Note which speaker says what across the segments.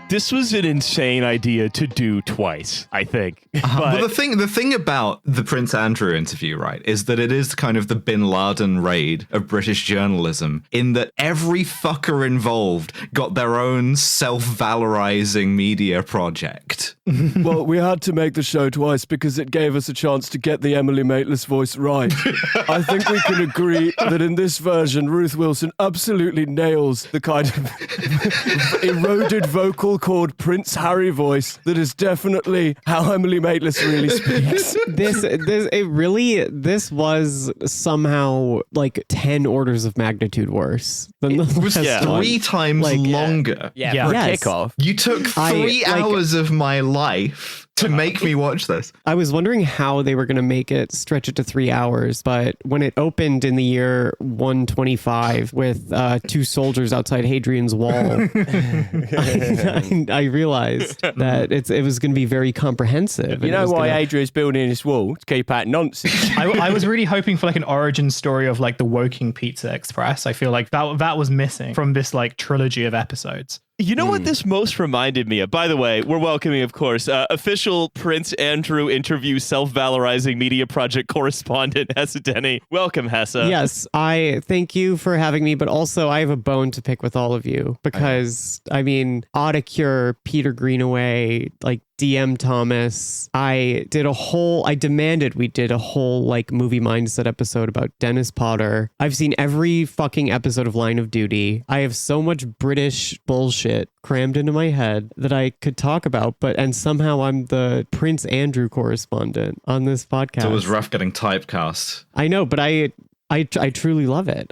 Speaker 1: This was an insane idea to do twice, I think.
Speaker 2: But the thing about the Prince Andrew interview, right, is that it is kind of the Bin Laden raid of British journalism, in that every fucker involved got their own self-valorizing media project.
Speaker 3: Well, we had to make the show twice because it gave us a chance to get the Emily Maitlis voice right. I think we can agree that in this version, Ruth Wilson absolutely nails the kind of eroded vocal cord Prince Harry voice that is definitely how Emily Maitlis really speaks.
Speaker 4: This was somehow like 10 orders of magnitude worse than the
Speaker 2: It was
Speaker 4: last one.
Speaker 2: 3 times longer.
Speaker 1: Yeah, for a kickoff.
Speaker 2: You took 3 hours of my life to make me watch this.
Speaker 4: I was wondering how they were going to make it stretch it to 3 hours, but when it opened in the year 125 with 2 soldiers outside Hadrian's Wall, I realized that it was going to be very comprehensive.
Speaker 1: You know why Adrian's building this wall? To keep out nonsense.
Speaker 5: I was really hoping for like an origin story of like the Woking Pizza Express. I feel like that was missing from this like trilogy of episodes.
Speaker 1: You know what this most reminded me of? By the way, we're welcoming, of course, official Prince Andrew interview self-valorizing media project correspondent, Hesse Deni. Welcome, Hesse.
Speaker 4: Yes, I thank you for having me, but also I have a bone to pick with all of you because, I mean, Audicure, Peter Greenaway, like DM Thomas, I demanded we did a whole like movie mindset episode about Dennis Potter. I've seen every fucking episode of Line of Duty. I have so much British bullshit crammed into my head that I could talk about, and somehow I'm the Prince Andrew correspondent on this podcast.
Speaker 2: So it was rough getting typecast.
Speaker 4: I know, but I truly love it.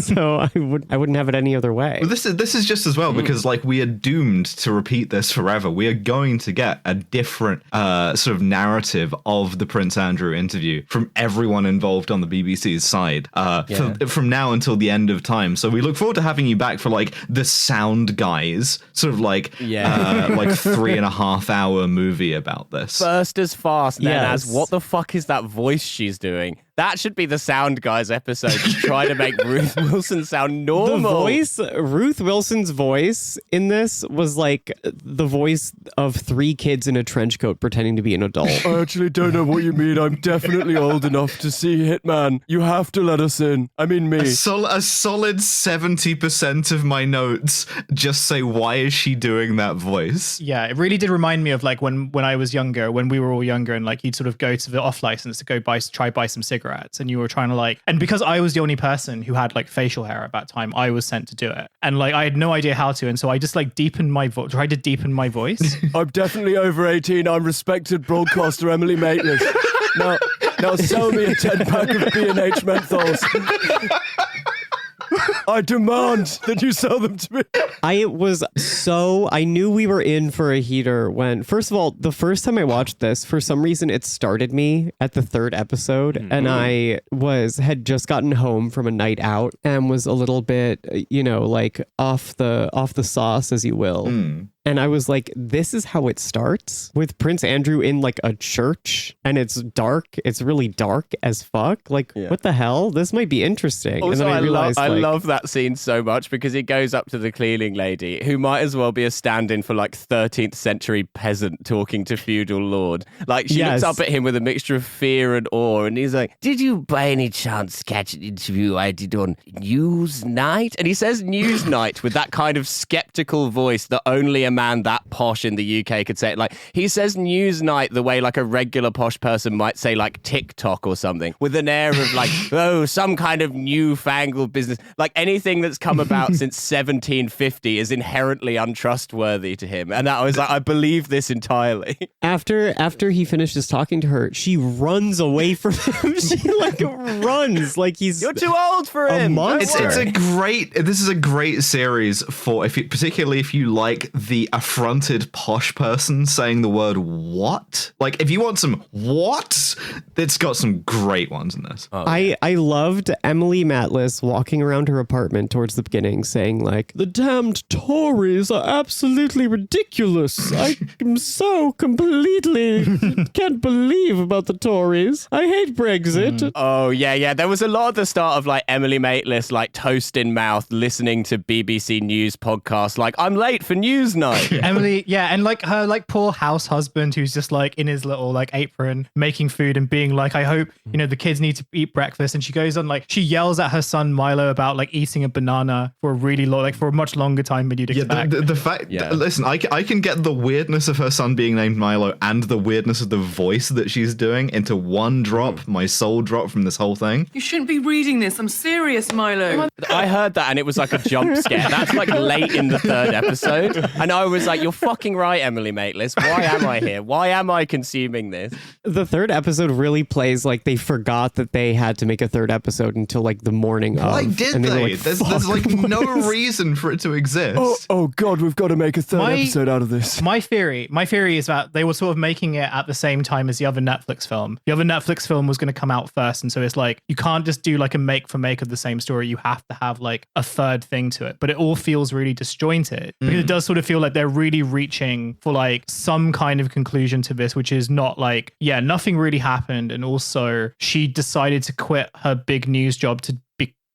Speaker 4: So I wouldn't have it any other way.
Speaker 2: Well, this is just as well because like we are doomed to repeat this forever. We are going to get a different sort of narrative of the Prince Andrew interview from everyone involved on the BBC's side from now until the end of time. So we look forward to having you back for like the sound guys, sort of like like 3.5 hour movie about this.
Speaker 1: First as fast, then as what the fuck is that voice she's doing? That should be the Sound Guys episode to try to make Ruth Wilson sound normal.
Speaker 4: Ruth Wilson's voice in this was like the voice of 3 kids in a trench coat pretending to be an adult.
Speaker 3: I actually don't know what you mean. I'm definitely old enough to see Hitman. You have to let us in. I mean, me.
Speaker 2: A solid 70% of my notes just say, why is she doing that voice?
Speaker 5: Yeah, it really did remind me of like when I was younger, when we were all younger, and like you'd sort of go to the off license to go try buy some cigarettes, and you were trying to like, and because I was the only person who had like facial hair at that time, I was sent to do it, and like I had no idea how to, and so I just like tried to deepen my voice.
Speaker 3: I'm definitely over 18. I'm respected broadcaster Emily Maitlis. Now sell me a 10-pack of B&H menthols. I demand that you sell them to me.
Speaker 4: I knew we were in for a heater when, first of all, the first time I watched this, for some reason it started me at the 3rd episode, and I had just gotten home from a night out and was a little bit, like off the sauce, as you will. And I was like, this is how it starts with Prince Andrew in like a church, and it's dark. It's really dark as fuck. Like, what the hell? This might be interesting.
Speaker 1: Also,
Speaker 4: and then I realized,
Speaker 1: I love that scene so much because he goes up to the cleaning lady, who might as well be a stand-in for like 13th century peasant talking to feudal lord. Like, she looks up at him with a mixture of fear and awe, and he's like, did you by any chance catch an interview I did on Newsnight? And he says Newsnight with that kind of skeptical voice that only a man that posh in the UK could say it. Like, he says Newsnight the way like a regular posh person might say like TikTok or something, with an air of like, oh, some kind of newfangled business. Like, anything that's come about since 1750 is inherently untrustworthy to him. And I was like, I believe this entirely.
Speaker 4: After he finishes talking to her, she runs away from him. She like runs like he's
Speaker 1: You're too old for him.
Speaker 4: Monster.
Speaker 2: This is a great series for particularly if you like the the affronted posh person saying the word what. Like, if you want some what, it's got some great ones in this.
Speaker 1: Oh,
Speaker 4: I loved Emily Matlis walking around her apartment towards the beginning saying like, the damned Tories are absolutely ridiculous. I am so completely can't believe about the Tories. I hate Brexit.
Speaker 1: Oh, yeah. There was a lot at the start of like Emily Maitlis, like toast in mouth, listening to BBC News podcasts, like, I'm late for news night.
Speaker 5: Emily, yeah, and like her like poor house husband who's just like in his little like apron making food and being like, I hope, the kids need to eat breakfast. And she goes on like, she yells at her son Milo about like eating a banana for a really long, like for a much longer time than you'd expect.
Speaker 2: The fact, listen, I can get the weirdness of her son being named Milo and the weirdness of the voice that she's doing into one drop. My soul dropped from this whole thing.
Speaker 6: You shouldn't be reading this. I'm serious, Milo.
Speaker 1: I heard that and it was like a jump scare. That's like late in the 3rd episode. And I was like, you're fucking right, Emily Maitlis. Why am I here? Why am I consuming this?
Speaker 4: The 3rd episode really plays like they forgot that they had to make a 3rd episode until like the morning of.
Speaker 2: Why did they?
Speaker 4: Like,
Speaker 2: there's like no reason for it to exist.
Speaker 3: Oh God, we've got to make a 3rd episode out of this.
Speaker 5: My theory is that they were sort of making it at the same time as the other Netflix film. The other Netflix film was going to come out first, and so it's like you can't just do like a make for make of the same story. You have to have like a 3rd thing to it, but it all feels really disjointed because it does sort of feel like they're really reaching for like some kind of conclusion to this, which is not like, yeah, nothing really happened, and also she decided to quit her big news job to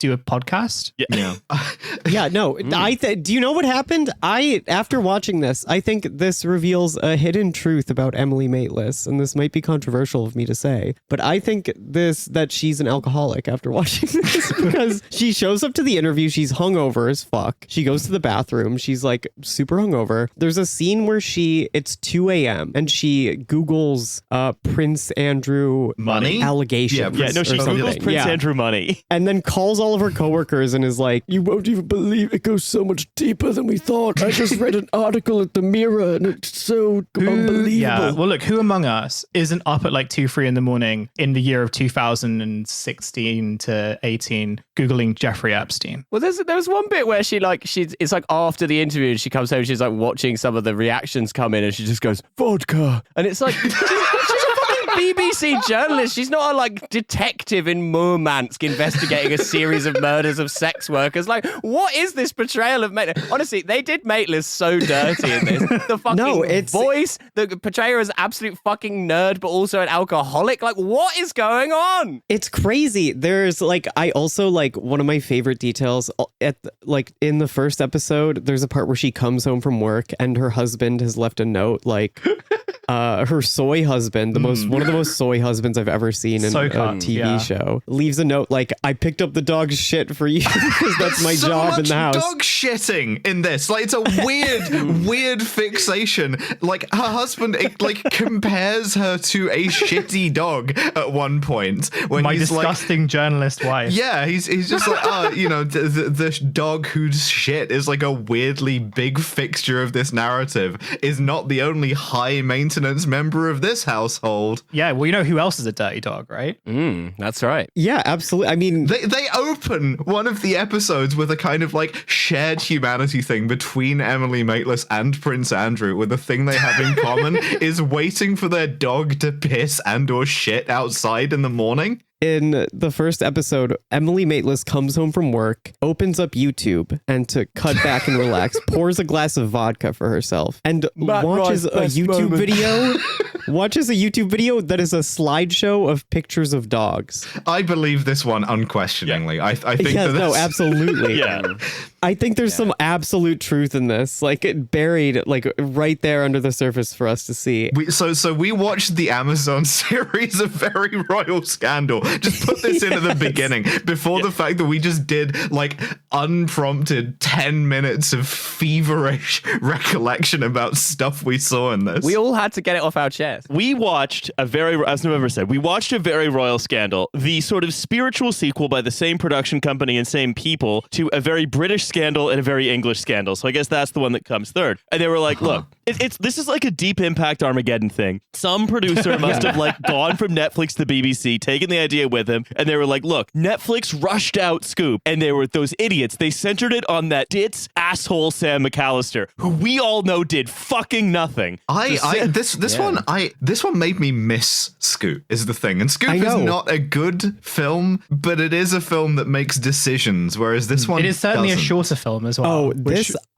Speaker 5: do a podcast.
Speaker 4: Yeah, no. Do you know what happened? After watching this, I think this reveals a hidden truth about Emily Maitlis, and this might be controversial of me to say, but I think that she's an alcoholic after watching this because she shows up to the interview, she's hungover as fuck. She goes to the bathroom, she's like super hungover. There's a scene where it's 2 a.m. and she Googles Prince Andrew
Speaker 2: money
Speaker 4: allegations.
Speaker 7: She Googles Prince Andrew money,
Speaker 4: and then calls all of her coworkers and is like,
Speaker 3: you won't even believe it goes so much deeper than we thought. I just read an article at the Mirror and it's so unbelievable.
Speaker 5: Yeah, well, look, who among us isn't up at like 2-3 in the morning in the year of 2016 to 18 Googling Jeffrey Epstein?
Speaker 1: Well, there was one bit where it's like after the interview and she comes home, she's like watching some of the reactions come in and she just goes, vodka. And it's like, she's a fucking BBC journalist. She's not a like detective in Murmansk investigating a series of murders of sex workers. Like, what is this portrayal of Maitlis? Honestly, they did Maitlis so dirty in this. The fucking voice, the portrayer as an absolute fucking nerd, but also an alcoholic. Like, what is going on?
Speaker 4: It's crazy. There's like, I also like one of my favorite details in the first episode, there's a part where she comes home from work and her husband has left a note like, her soy husband, one of the most soy husbands I've ever seen in a TV show, leaves a note like, I picked up the dog's shit for you because that's my job in the house.
Speaker 2: Dog shitting in this. Like, it's a weird fixation. Like, her husband compares her to a shitty dog at one point. When
Speaker 5: my
Speaker 2: he's
Speaker 5: disgusting journalist wife.
Speaker 2: Yeah, he's just like, the dog whose shit is like a weirdly big fixture of this narrative is not the only high maintenance member of this household.
Speaker 5: Yeah, well, you know who else is a dirty dog, right?
Speaker 1: That's right.
Speaker 4: Yeah, absolutely. I mean,
Speaker 2: they open one of the episodes with a kind of like shared humanity thing between Emily Maitlis and Prince Andrew, where the thing they have in common is waiting for their dog to piss and or shit outside in the morning.
Speaker 4: In the first episode, Emily Maitlis comes home from work, opens up YouTube, and to cut back and relax, pours a glass of vodka for herself, and watches a YouTube video. Watches a YouTube video that is a slideshow of pictures of dogs.
Speaker 2: I believe this one unquestioningly. I think that
Speaker 4: no, absolutely.
Speaker 7: Yeah.
Speaker 4: I think there's some absolute truth in this, like it buried like right there under the surface for us to see.
Speaker 2: So we watched the Amazon series of Very Royal Scandal. Just put this in at the beginning before the fact that we just did like unprompted 10 minutes of feverish recollection about stuff we saw in this.
Speaker 1: We all had to get it off our chest.
Speaker 7: We watched as November said, we watched a Very Royal Scandal, the sort of spiritual sequel by the same production company and same people to a very British scandal and a very English scandal. So I guess that's the one that comes third. And they were like, look, This is like a Deep Impact Armageddon thing. Some producer must have like gone from Netflix to BBC, taken the idea with him, and they were like, look, Netflix rushed out Scoop, and they were those idiots. They centered it on that ditz asshole Sam McAllister, who we all know did fucking nothing.
Speaker 2: This one made me miss Scoop, is the thing. And Scoop is not a good film, but it is a film that makes decisions, whereas this one
Speaker 5: It is certainly
Speaker 2: doesn't.
Speaker 5: a shorter film as well.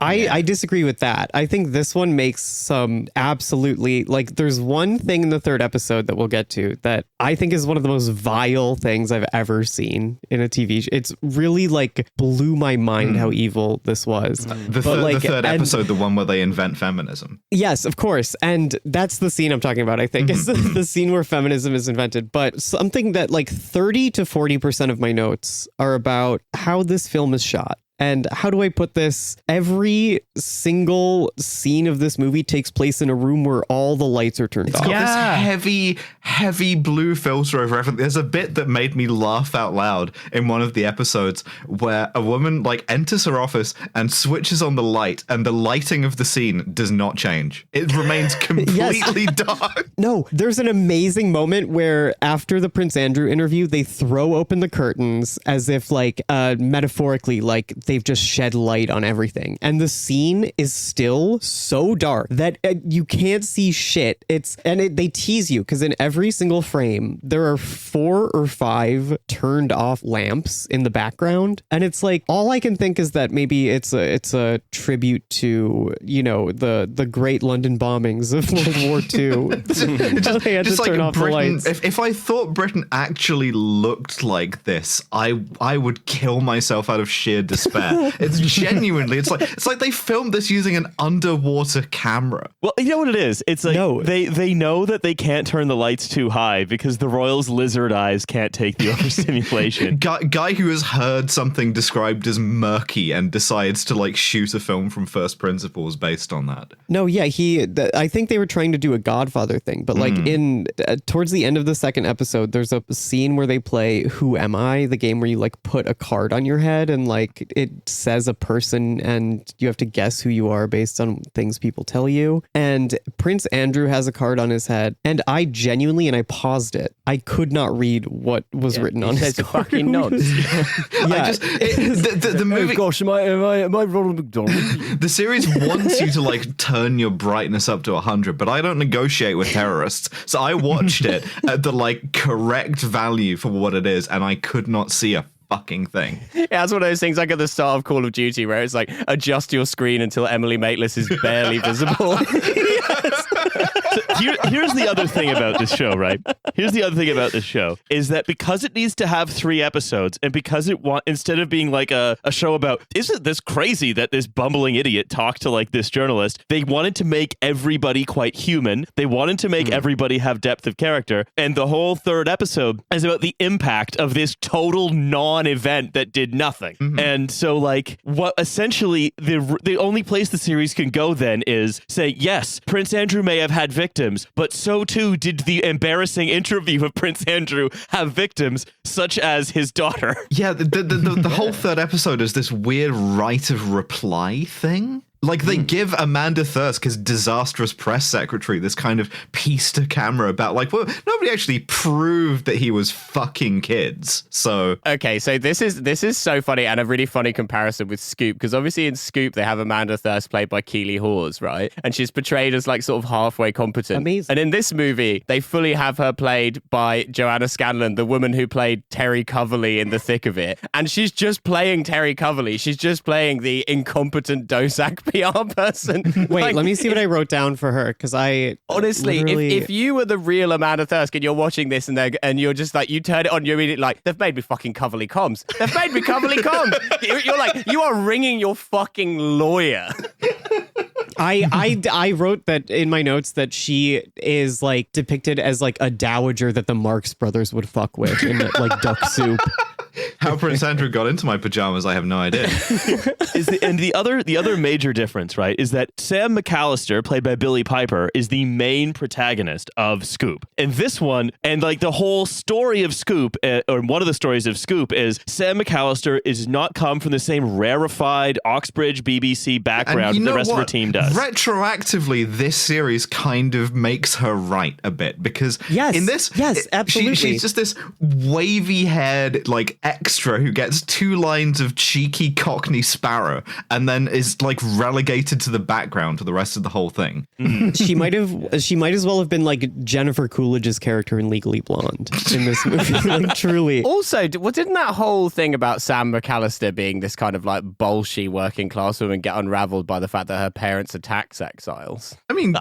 Speaker 4: I disagree with that. I think this one makes some absolutely, like, there's one thing in the third episode that we'll get to that I think is one of the most vile things I've ever seen in a TV show. It's really like blew my mind how evil this was.
Speaker 2: The third episode, the one where they invent feminism.
Speaker 4: Yes, of course. And that's the scene I'm talking about, I think. It's the scene where feminism is invented. But something that like 30 to 40% of my notes are about how this film is shot. And how do I put this? Every single scene of this movie takes place in a room where all the lights are turned off.
Speaker 2: Got this heavy blue filter over everything. There's a bit that made me laugh out loud in one of the episodes where a woman like enters her office and switches on the light, and the lighting of the scene does not change. It remains completely dark.
Speaker 4: No, there's an amazing moment where after the Prince Andrew interview, they throw open the curtains as if like metaphorically, like they've just shed light on everything. And the scene is still so dark that you can't see shit. They tease you because in every single frame, there are 4 or 5 turned off lamps in the background. And it's like, all I can think is that maybe it's a tribute to, you know, the great London bombings of World War II. They had to turn off
Speaker 2: Britain,
Speaker 4: the lights.
Speaker 2: if I thought Britain actually looked like this, I would kill myself out of sheer despair. It's genuinely, it's like they filmed this using an underwater camera.
Speaker 7: Well, you know what it is? It's like they know that they can't turn the lights too high because the Royals' lizard eyes can't take the overstimulation.
Speaker 2: Guy who has heard something described as murky and decides to like shoot a film from first principles based on that.
Speaker 4: No, yeah, I think they were trying to do a Godfather thing, but like towards the end of the second episode, there's a scene where they play Who Am I? The game where you like put a card on your head and like it says a person and you have to guess who you are based on things people tell you. And Prince Andrew has a card on his head, and I genuinely, and I paused it, I could not read what was written on his card.
Speaker 1: Fucking nods.
Speaker 2: The movie.
Speaker 3: Oh gosh, am I Ronald McDonald?
Speaker 2: The series wants you to like turn your brightness up to 100, but I don't negotiate with terrorists, so I watched it at the like correct value for what it is, and I could not see a fucking thing.
Speaker 1: Yeah, it's one of those things like at the start of Call of Duty where it's like adjust your screen until Emily Maitlis is barely visible.
Speaker 7: Here's the other thing about this show, right? Here's the other thing about this show is that because it needs to have 3 episodes, and because instead of being like a show about isn't this crazy that this bumbling idiot talked to like this journalist, they wanted to make everybody quite human. They wanted to make everybody have depth of character, and the whole third episode is about the impact of this total non-event that did nothing. And so like what essentially the only place the series can go then is say, yes, Prince Andrew may have had victims, but so too did the embarrassing interview of Prince Andrew have victims, such as his daughter.
Speaker 2: Yeah, the whole third episode is this weird right of reply thing. Like they give Amanda Thirsk, his disastrous press secretary, this kind of piece to camera about like, well, nobody actually proved that he was fucking kids. So
Speaker 1: okay, so this is so funny and a really funny comparison with Scoop, because obviously in Scoop they have Amanda Thirsk played by Keely Hawes, right? And she's portrayed as like sort of halfway competent.
Speaker 4: Amazing.
Speaker 1: And in this movie, they fully have her played by Joanna Scanlon, the woman who played Terry Coverley in The Thick of It. And she's just playing Terry Coverley. She's just playing the incompetent Dosak PR person.
Speaker 4: Wait,
Speaker 1: like,
Speaker 4: let me see what I wrote down for her, because I
Speaker 1: honestly, if you were the real Amanda Thirsk and you're watching this and you're just like, you turn it on, you're immediately like, they've made me fucking Coverley comms. They've made me Coverley comms. You're like, you are ringing your fucking lawyer.
Speaker 4: I wrote that in my notes that she is like depicted as like a dowager that the Marx Brothers would fuck with in like Duck Soup.
Speaker 2: How Prince Andrew got into my pajamas, I have no idea.
Speaker 7: The other major difference, right, is that Sam McAllister, played by Billy Piper, is the main protagonist of Scoop. And this one, and like the whole story of Scoop, or one of the stories of Scoop, is Sam McAllister is not come from the same rarefied Oxbridge BBC background the rest of her team does.
Speaker 2: Retroactively, this series kind of makes her right a bit, because in this,
Speaker 4: absolutely.
Speaker 2: She's just this wavy-haired like extra who gets 2 lines of cheeky Cockney Sparrow and then is like relegated to the background for the rest of the whole thing.
Speaker 4: She might as well have been like Jennifer Coolidge's character in Legally Blonde in this movie. Like, truly.
Speaker 1: Also, didn't that whole thing about Sam McAllister being this kind of like bolshy working class woman get unraveled by the fact that her parents are tax exiles?
Speaker 2: I mean,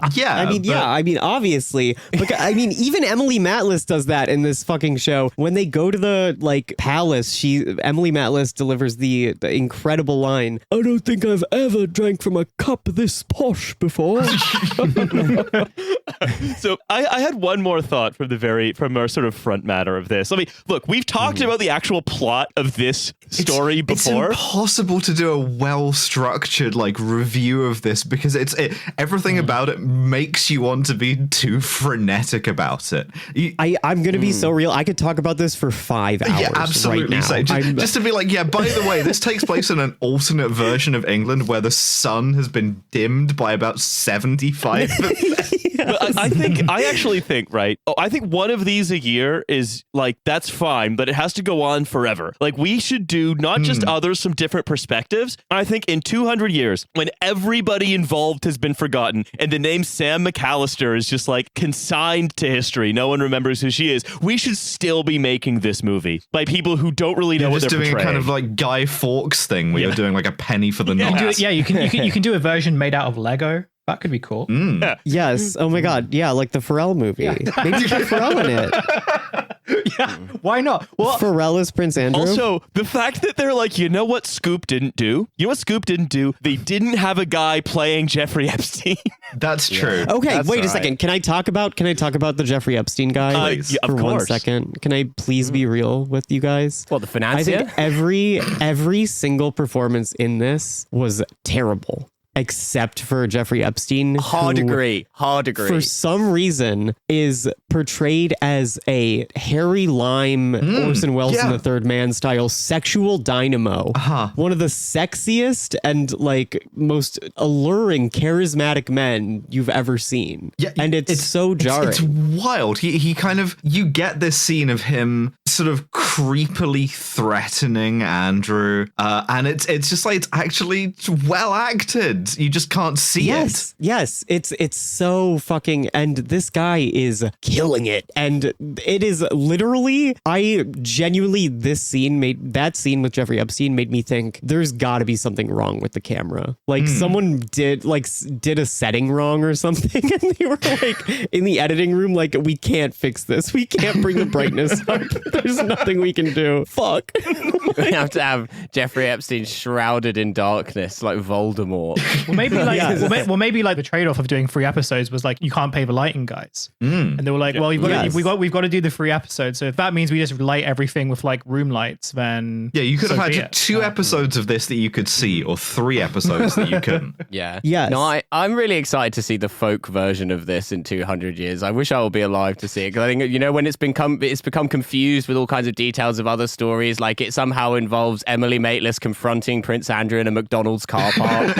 Speaker 4: obviously. But even Emily Matlass does that in this fucking show. When they go to the like palace, Emily Matlass delivers the incredible line, "I don't think I've ever drank from a cup this posh before."
Speaker 7: So I had one more thought from our sort of front matter of this. I mean, look, we've talked about the actual plot of this story before.
Speaker 2: It's impossible to do a well-structured like review of this because everything about it makes you want to be too frenetic about it.
Speaker 4: I'm going to be so real. I could talk about this for 5 hours.
Speaker 2: Yeah, absolutely.
Speaker 4: Right now.
Speaker 2: Just to be like, yeah, by the way, this takes place in an alternate version of England where the sun has been dimmed by about 75%.
Speaker 7: But I actually think, right? I think one of these a year is like, that's fine, but it has to go on forever. Like, we should do not just others from different perspectives. I think in 200 years, when everybody involved has been forgotten and the name Sam McAllister is just like consigned to history, no one remembers who she is, we should still be making this movie by people who don't really know what they're portraying.
Speaker 2: Just doing a kind of like Guy Fawkes thing where you're doing like a penny for the knots.
Speaker 5: You can do a version made out of Lego. That could be cool.
Speaker 7: Yeah.
Speaker 4: Yes. Oh my God. Yeah, like the Pharrell movie. Yeah. Maybe put Pharrell in it.
Speaker 5: Yeah. Why not? Well,
Speaker 4: Pharrell is Prince Andrew.
Speaker 7: Also, the fact that they're like, you know what Scoop didn't do? You know what Scoop didn't do? They didn't have a guy playing Jeffrey Epstein.
Speaker 2: That's true.
Speaker 4: Okay,
Speaker 2: That's
Speaker 4: wait a second. Can I talk about the Jeffrey Epstein guy
Speaker 7: yeah,
Speaker 4: for
Speaker 7: of
Speaker 4: 1
Speaker 7: course.
Speaker 4: second? Can I please be real with you guys?
Speaker 1: What, the financier?
Speaker 4: I think every single performance in this was terrible. Except for Jeffrey Epstein.
Speaker 1: Hard agree.
Speaker 4: For some reason, is portrayed as a Harry Lime, Orson Welles in the Third Man style sexual dynamo. One of the sexiest and like most alluring, charismatic men you've ever seen. Yeah, and it's so jarring.
Speaker 2: It's wild. He kind of, you get this scene of him sort of creepily threatening Andrew, and it's just like, it's actually well acted. You just can't see it.
Speaker 4: Yes, it's so fucking, and this guy is killing it. And it is literally, that scene with Jeffrey Epstein made me think there's got to be something wrong with the camera. Like someone did a setting wrong or something, and they were like in the editing room, like, we can't fix this. We can't bring the brightness up. There's nothing we can do. Fuck.
Speaker 1: We have to have Jeffrey Epstein shrouded in darkness like Voldemort.
Speaker 5: Well, maybe like the trade-off of doing 3 episodes was like, you can't pay the lighting guys, and they were like, well, we've got to do the 3 episodes. So if that means we just light everything with like room lights, then
Speaker 2: you could have had 2 episodes of this that you could see, or 3 episodes that you couldn't.
Speaker 1: Yeah.
Speaker 4: Yes.
Speaker 1: No, I'm really excited to see the folk version of this in 200 years. I wish I would be alive to see it, because I think, when it's become confused with all kinds of details of other stories, like it somehow involves Emily Maitlis confronting Prince Andrew in a McDonald's car park.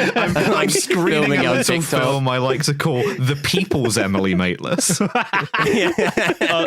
Speaker 2: I'm screening a little film I like to call The People's Emily Maitlis.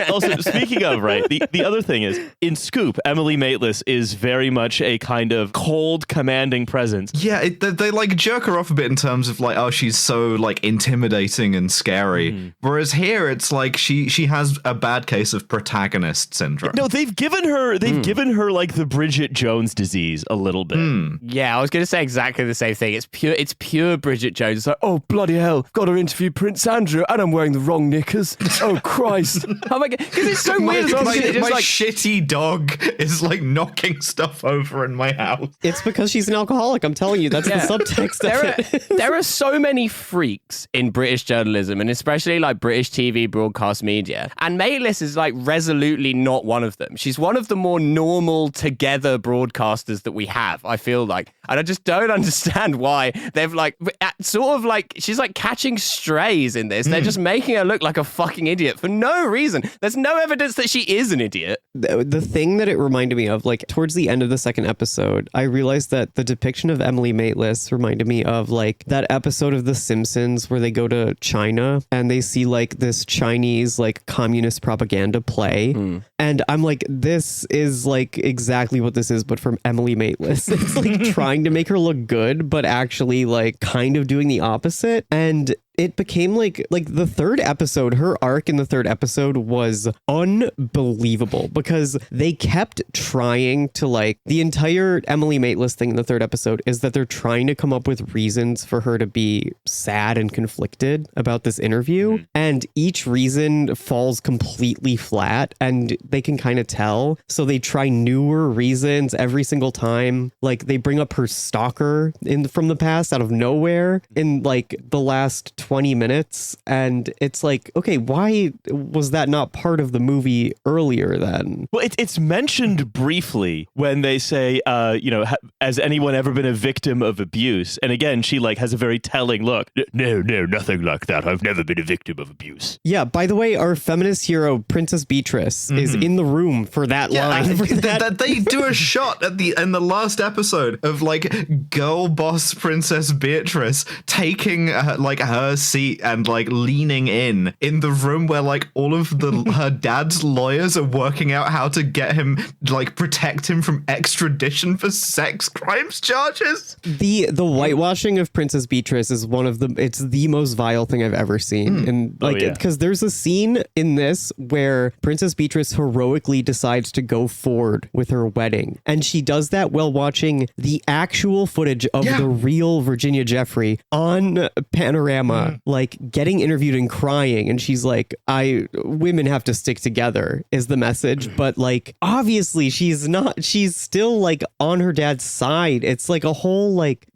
Speaker 7: Also, speaking of, right, the other thing is, in Scoop, Emily Maitlis is very much a kind of cold, commanding presence.
Speaker 2: Yeah, they like jerk her off a bit in terms of like, oh, she's so like intimidating and scary. Whereas here, it's like she has a bad case of protagonist syndrome.
Speaker 7: No, they've given her like the Bridget Jones disease a little bit.
Speaker 1: Yeah, I was going to say exactly the same thing. It's pure Bridget Jones. It's like, oh, bloody hell, got to interview Prince Andrew and I'm wearing the wrong knickers. Oh, Christ. Oh my God, because it's so weird.
Speaker 2: My shitty dog is like knocking stuff over in my house.
Speaker 4: It's because she's an alcoholic. I'm telling you, that's the subtext of it.
Speaker 1: There are so many freaks in British journalism, and especially like British TV broadcast media. And Maitlis is like resolutely not one of them. She's one of of the more normal together broadcasters that we have, I feel like. And I just don't understand why they've like sort of like she's like catching strays in this. They're just making her look like a fucking idiot for no reason. There's no evidence that she is an idiot.
Speaker 4: The thing that it reminded me of, like towards the end of the second episode, I realized that the depiction of Emily Maitlis reminded me of like that episode of The Simpsons where they go to China and they see like this Chinese like communist propaganda play. And I'm like, this is like exactly what this is, but from Emily Maitlis. It's like trying to make her look good, but actually like kind of doing the opposite. And it became like the third episode, her arc in the third episode was unbelievable because they kept trying to like the entire Emily Maitlis thing in the third episode is that they're trying to come up with reasons for her to be sad and conflicted about this interview. And each reason falls completely flat and they can kind of tell. So they try newer reasons every single time. Like they bring up her stalker from the past out of nowhere in like the last 20 minutes, and it's like, okay, why was that not part of the movie earlier then?
Speaker 7: Well, it's mentioned briefly when they say, has anyone ever been a victim of abuse? And again, she like has a very telling look. No, nothing like that. I've never been a victim of abuse.
Speaker 4: Yeah, by the way, our feminist hero, Princess Beatrice, is in the room for that line.
Speaker 2: They do a shot in the last episode of like girl boss Princess Beatrice taking like her seat and like leaning in the room where like all of her dad's lawyers are working out how to get him, like protect him from extradition for sex crimes charges.
Speaker 4: The whitewashing of Princess Beatrice is it's the most vile thing I've ever seen. And like, because there's a scene in this where Princess Beatrice heroically decides to go forward with her wedding. And she does that while watching the actual footage of the real Virginia Jeffrey on Panorama, like getting interviewed and crying. And she's like, women have to stick together is the message. But like, obviously she's not, she's still like on her dad's side. It's like a whole, like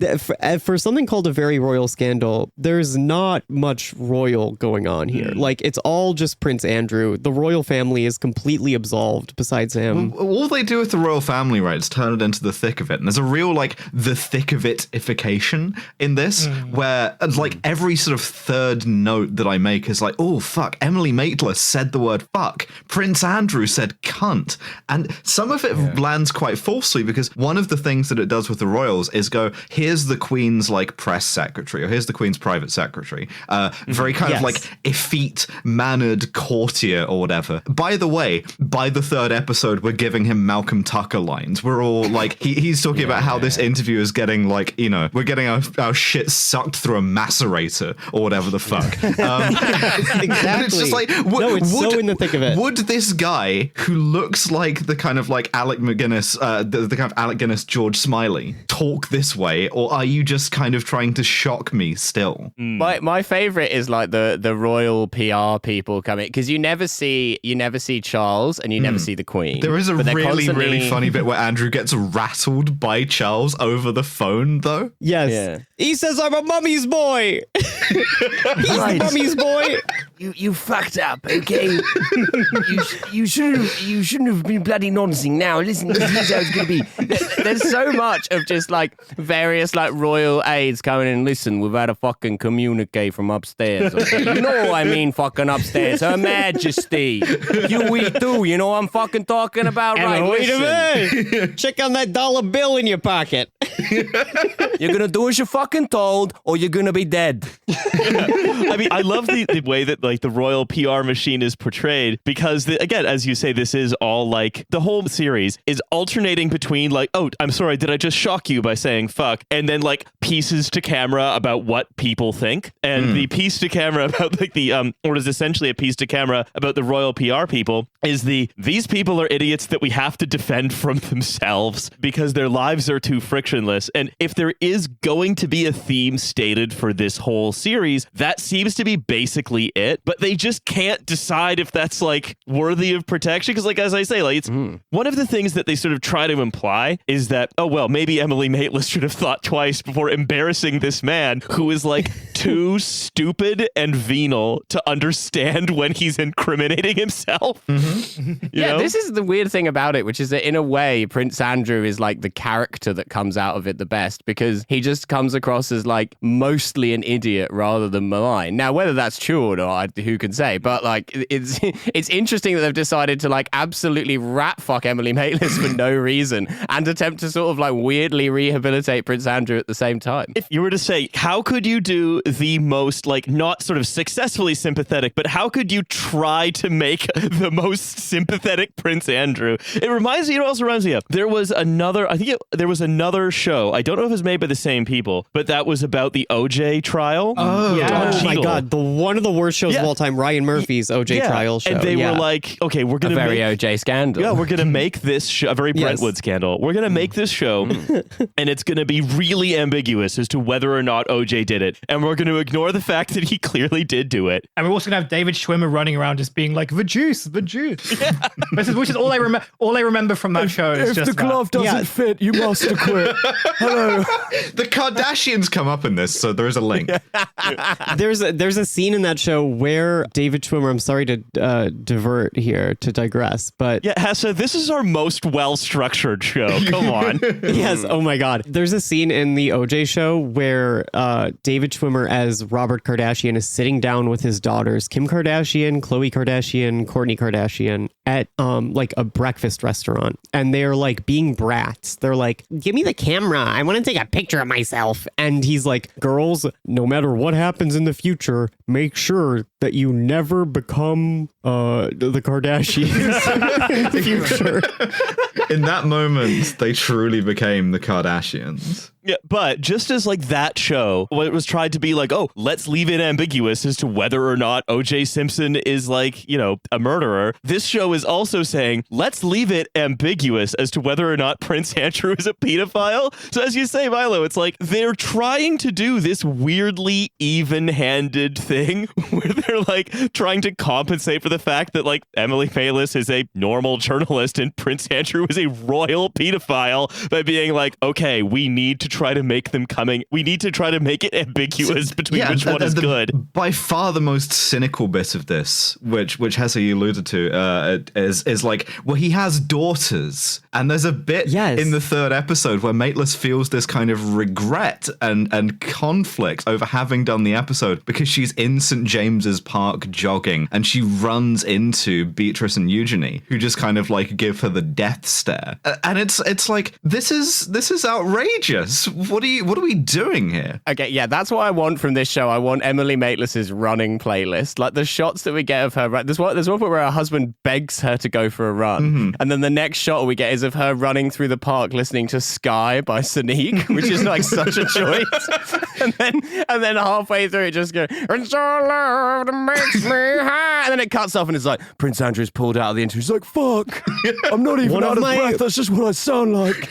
Speaker 4: for something called a very royal scandal, there's not much royal going on here. Like it's all just Prince Andrew. The royal family is completely absolved besides him.
Speaker 2: Well, all they do with the royal family, right, is turn it into the thick of it. And there's a real like the thick of it-ification in this where like every sort of third note that I make is like, oh fuck, Emily Maitlis said the word fuck, Prince Andrew said cunt, and some of it lands quite falsely because one of the things that it does with the royals is go, here's the Queen's like press secretary, or here's the Queen's private secretary, very kind of like effete mannered courtier or whatever. By the way, by the third episode we're giving him Malcolm Tucker lines. We're all like, he's talking about how this interview is getting like, we're getting our shit sucked through a macerator or whatever the fuck.
Speaker 4: Exactly.
Speaker 2: It's just like,
Speaker 4: so in the thick of it.
Speaker 2: Would this guy who looks like the kind of like Alec McGuinness, the kind of Alec Guinness, George Smiley, talk this way, or are you just kind of trying to shock me still?
Speaker 1: My favorite is like the royal PR people coming, because you never see Charles and you never see the Queen.
Speaker 2: There is a really funny bit where Andrew gets rattled by Charles over the phone, though.
Speaker 4: Yes. Yeah. He says, I'm a mummy's boy. He's the mummy's boy.
Speaker 1: You fucked up, okay? you shouldn't have been bloody nonsing now. Listen, here's how it's gonna be. There's so much of just like various like royal aides coming in. Listen, we've had a fucking communique from upstairs. Okay? You know what I mean, fucking upstairs. Her Majesty. We do. You know what I'm fucking talking about, right?
Speaker 4: Wait a minute. Check on that dollar bill in your pocket.
Speaker 1: You're gonna do as you're fucking told, or you're gonna be dead.
Speaker 7: I mean, I love the way that like the royal PR machine is portrayed, because again, as you say, this is all like the whole series is alternating between like, oh, I'm sorry, did I just shock you by saying fuck? And then like pieces to camera about what people think, and the piece to camera about like the or is essentially a piece to camera about the royal PR people is these people are idiots that we have to defend from themselves because their lives are too frictionless. And if there is going to be a theme stated for this whole series, that seems to be basically it, but they just can't decide if that's like worthy of protection. Because like, as I say, like it's one of the things that they sort of try to imply is that, oh, well, maybe Emily Maitlis should have thought twice before embarrassing this man who is like too stupid and venal to understand when he's incriminating himself.
Speaker 1: This is the weird thing about it, which is that in a way, Prince Andrew is like the character that comes out of it the best, because he just comes across as like mostly an idiot rather than malign. Now, whether that's true or not, who can say? But like, it's interesting that they've decided to like absolutely rat fuck Emily Maitlis for no reason and attempt to sort of like weirdly rehabilitate Prince Andrew at the same time.
Speaker 7: If you were to say, how could you do the most, like, not sort of successfully sympathetic, but how could you try to make the most sympathetic Prince Andrew? It reminds me, it also reminds me of, there was another show, I don't know if it was made by the same people, but that was about the OJ trial.
Speaker 4: Oh my God. One of the worst shows of all time, Ryan Murphy's OJ trial show.
Speaker 7: And they were like, okay, we're going to
Speaker 1: very OJ scandal.
Speaker 7: Yeah, we're going to make this show, a very Brentwood scandal. We're going to make this show and it's going to be really ambiguous as to whether or not OJ did it. And we're going to ignore the fact that he clearly did do it.
Speaker 5: And we're also going to have David Schwimmer running around just being like, the juice. Yeah. which is all I remember from that show. Is
Speaker 3: If
Speaker 5: just
Speaker 3: the glove doesn't fit, you must acquit. Hello.
Speaker 2: The Kardashians come up in this, so there is a link.
Speaker 4: There's a scene in that show where David Schwimmer, I'm sorry to digress, but
Speaker 7: yeah, Hesse, this is our most well-structured show. Come on.
Speaker 4: Yes. Oh my God. There's a scene in the OJ show where David Schwimmer as Robert Kardashian is sitting down with his daughters, Kim Kardashian, Khloe Kardashian, Kourtney Kardashian, at like a breakfast restaurant, and they're like being brats. They're like, "Give me the camera. I want to take a picture of myself." And he's like, "Girls, no matter what happens in the future, make sure that you never become the Kardashians in the future."
Speaker 2: In that moment, they truly became the Kardashians.
Speaker 7: Yeah, but just as like that show, when it was tried to be like, oh, let's leave it ambiguous as to whether or not O.J. Simpson is like, you know, a murderer, this show is also saying, let's leave it ambiguous as to whether or not Prince Andrew is a pedophile. So as you say, Milo, it's like they're trying to do this weirdly even-handed thing where they're like trying to compensate for the fact that like Emily Maitlis is a normal journalist and Prince Andrew is a royal pedophile by being like, okay, we need to try to make them coming. We need to try to make it ambiguous between which one is good.
Speaker 2: By far the most cynical bit of this, which Hesse you alluded to, is like, well, he has daughters, and there's a bit in the third episode where Maitlis feels this kind of regret and conflict over having done the episode because she's in St. James's Park jogging and she runs into Beatrice and Eugenie, who just kind of like give her the death stare, and it's like this is outrageous. What are we doing here?
Speaker 1: Okay, yeah, that's what I want from this show. I want Emily Maitlis's running playlist. Like the shots that we get of her. Right, there's one point where her husband begs her to go for a run, and then the next shot we get is of her running through the park listening to Sky by Sonique, which is like such a choice. and then halfway through it just goes, "It's your love that makes me high," and then it cuts off and it's like Prince Andrew's pulled out of the interview. He's like, "Fuck, I'm not even out of breath. That's just what I sound like."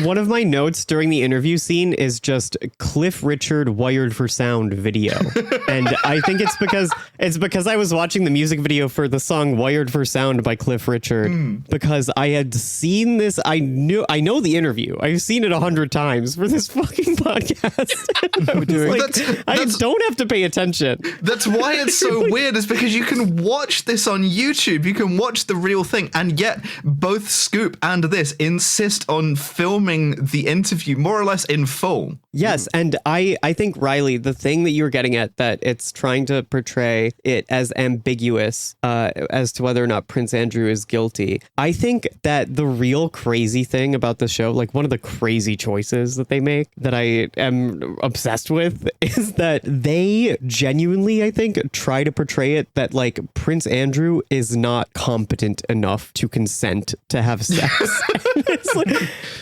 Speaker 4: One of my notes during the interview scene is just Cliff Richard Wired for Sound video. And I think it's because I was watching the music video for the song Wired for Sound by Cliff Richard, because I had seen this. I know the interview. I've seen it 100 times for this fucking podcast. I don't have to pay attention.
Speaker 2: That's why it's so weird, is because you can watch this on YouTube. You can watch the real thing, and yet both Scoop and this insist on filming the interview more or less in full.
Speaker 4: Yes, and I think, Riley, the thing that you were getting at, that it's trying to portray it as ambiguous as to whether or not Prince Andrew is guilty. I think that the real crazy thing about the show, like one of the crazy choices that they make that I am obsessed with, is that they genuinely, I think, try to portray it that like Prince Andrew is not competent enough to consent to have sex. It's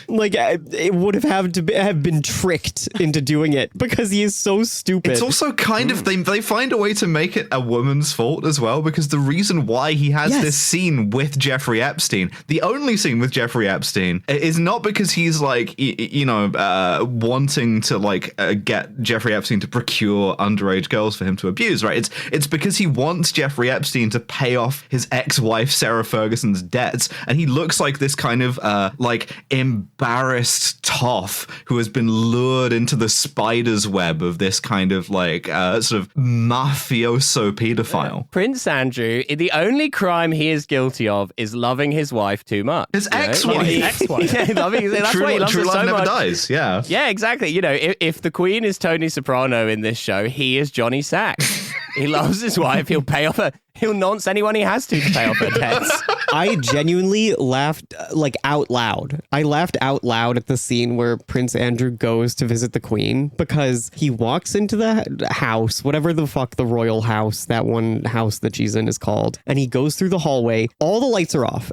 Speaker 4: like it would have been tricked into doing it because he is so stupid.
Speaker 2: It's also kind of they find a way to make it a woman's fault as well, because the reason why he has this scene with Jeffrey Epstein, the only scene with Jeffrey Epstein, is not because he's like wanting to like get get Jeffrey Epstein to procure underage girls for him to abuse, right? It's because he wants Jeffrey Epstein to pay off his ex-wife Sarah Ferguson's debts, and he looks like this kind of like embarrassed toff who has been lured into the spider's web of this kind of like sort of mafioso pedophile.
Speaker 1: Prince Andrew, the only crime he is guilty of is loving his wife too much.
Speaker 2: His ex-wife.
Speaker 1: Yeah, that's
Speaker 2: True,
Speaker 1: why he loves
Speaker 2: true
Speaker 1: her
Speaker 2: love
Speaker 1: so
Speaker 2: never
Speaker 1: much.
Speaker 2: dies. Yeah.
Speaker 1: Yeah, exactly. You know, if the Queen is Tony Soprano in this show, he is Johnny Sacks. He loves his wife. He'll pay off her. He'll nonce anyone he has to pay off her debts.
Speaker 4: I genuinely laughed like out loud. I laughed out loud at the scene where Prince Andrew goes to visit the Queen because he walks into the house, whatever the fuck the royal house, that one house that she's in is called, and he goes through the hallway. All the lights are off.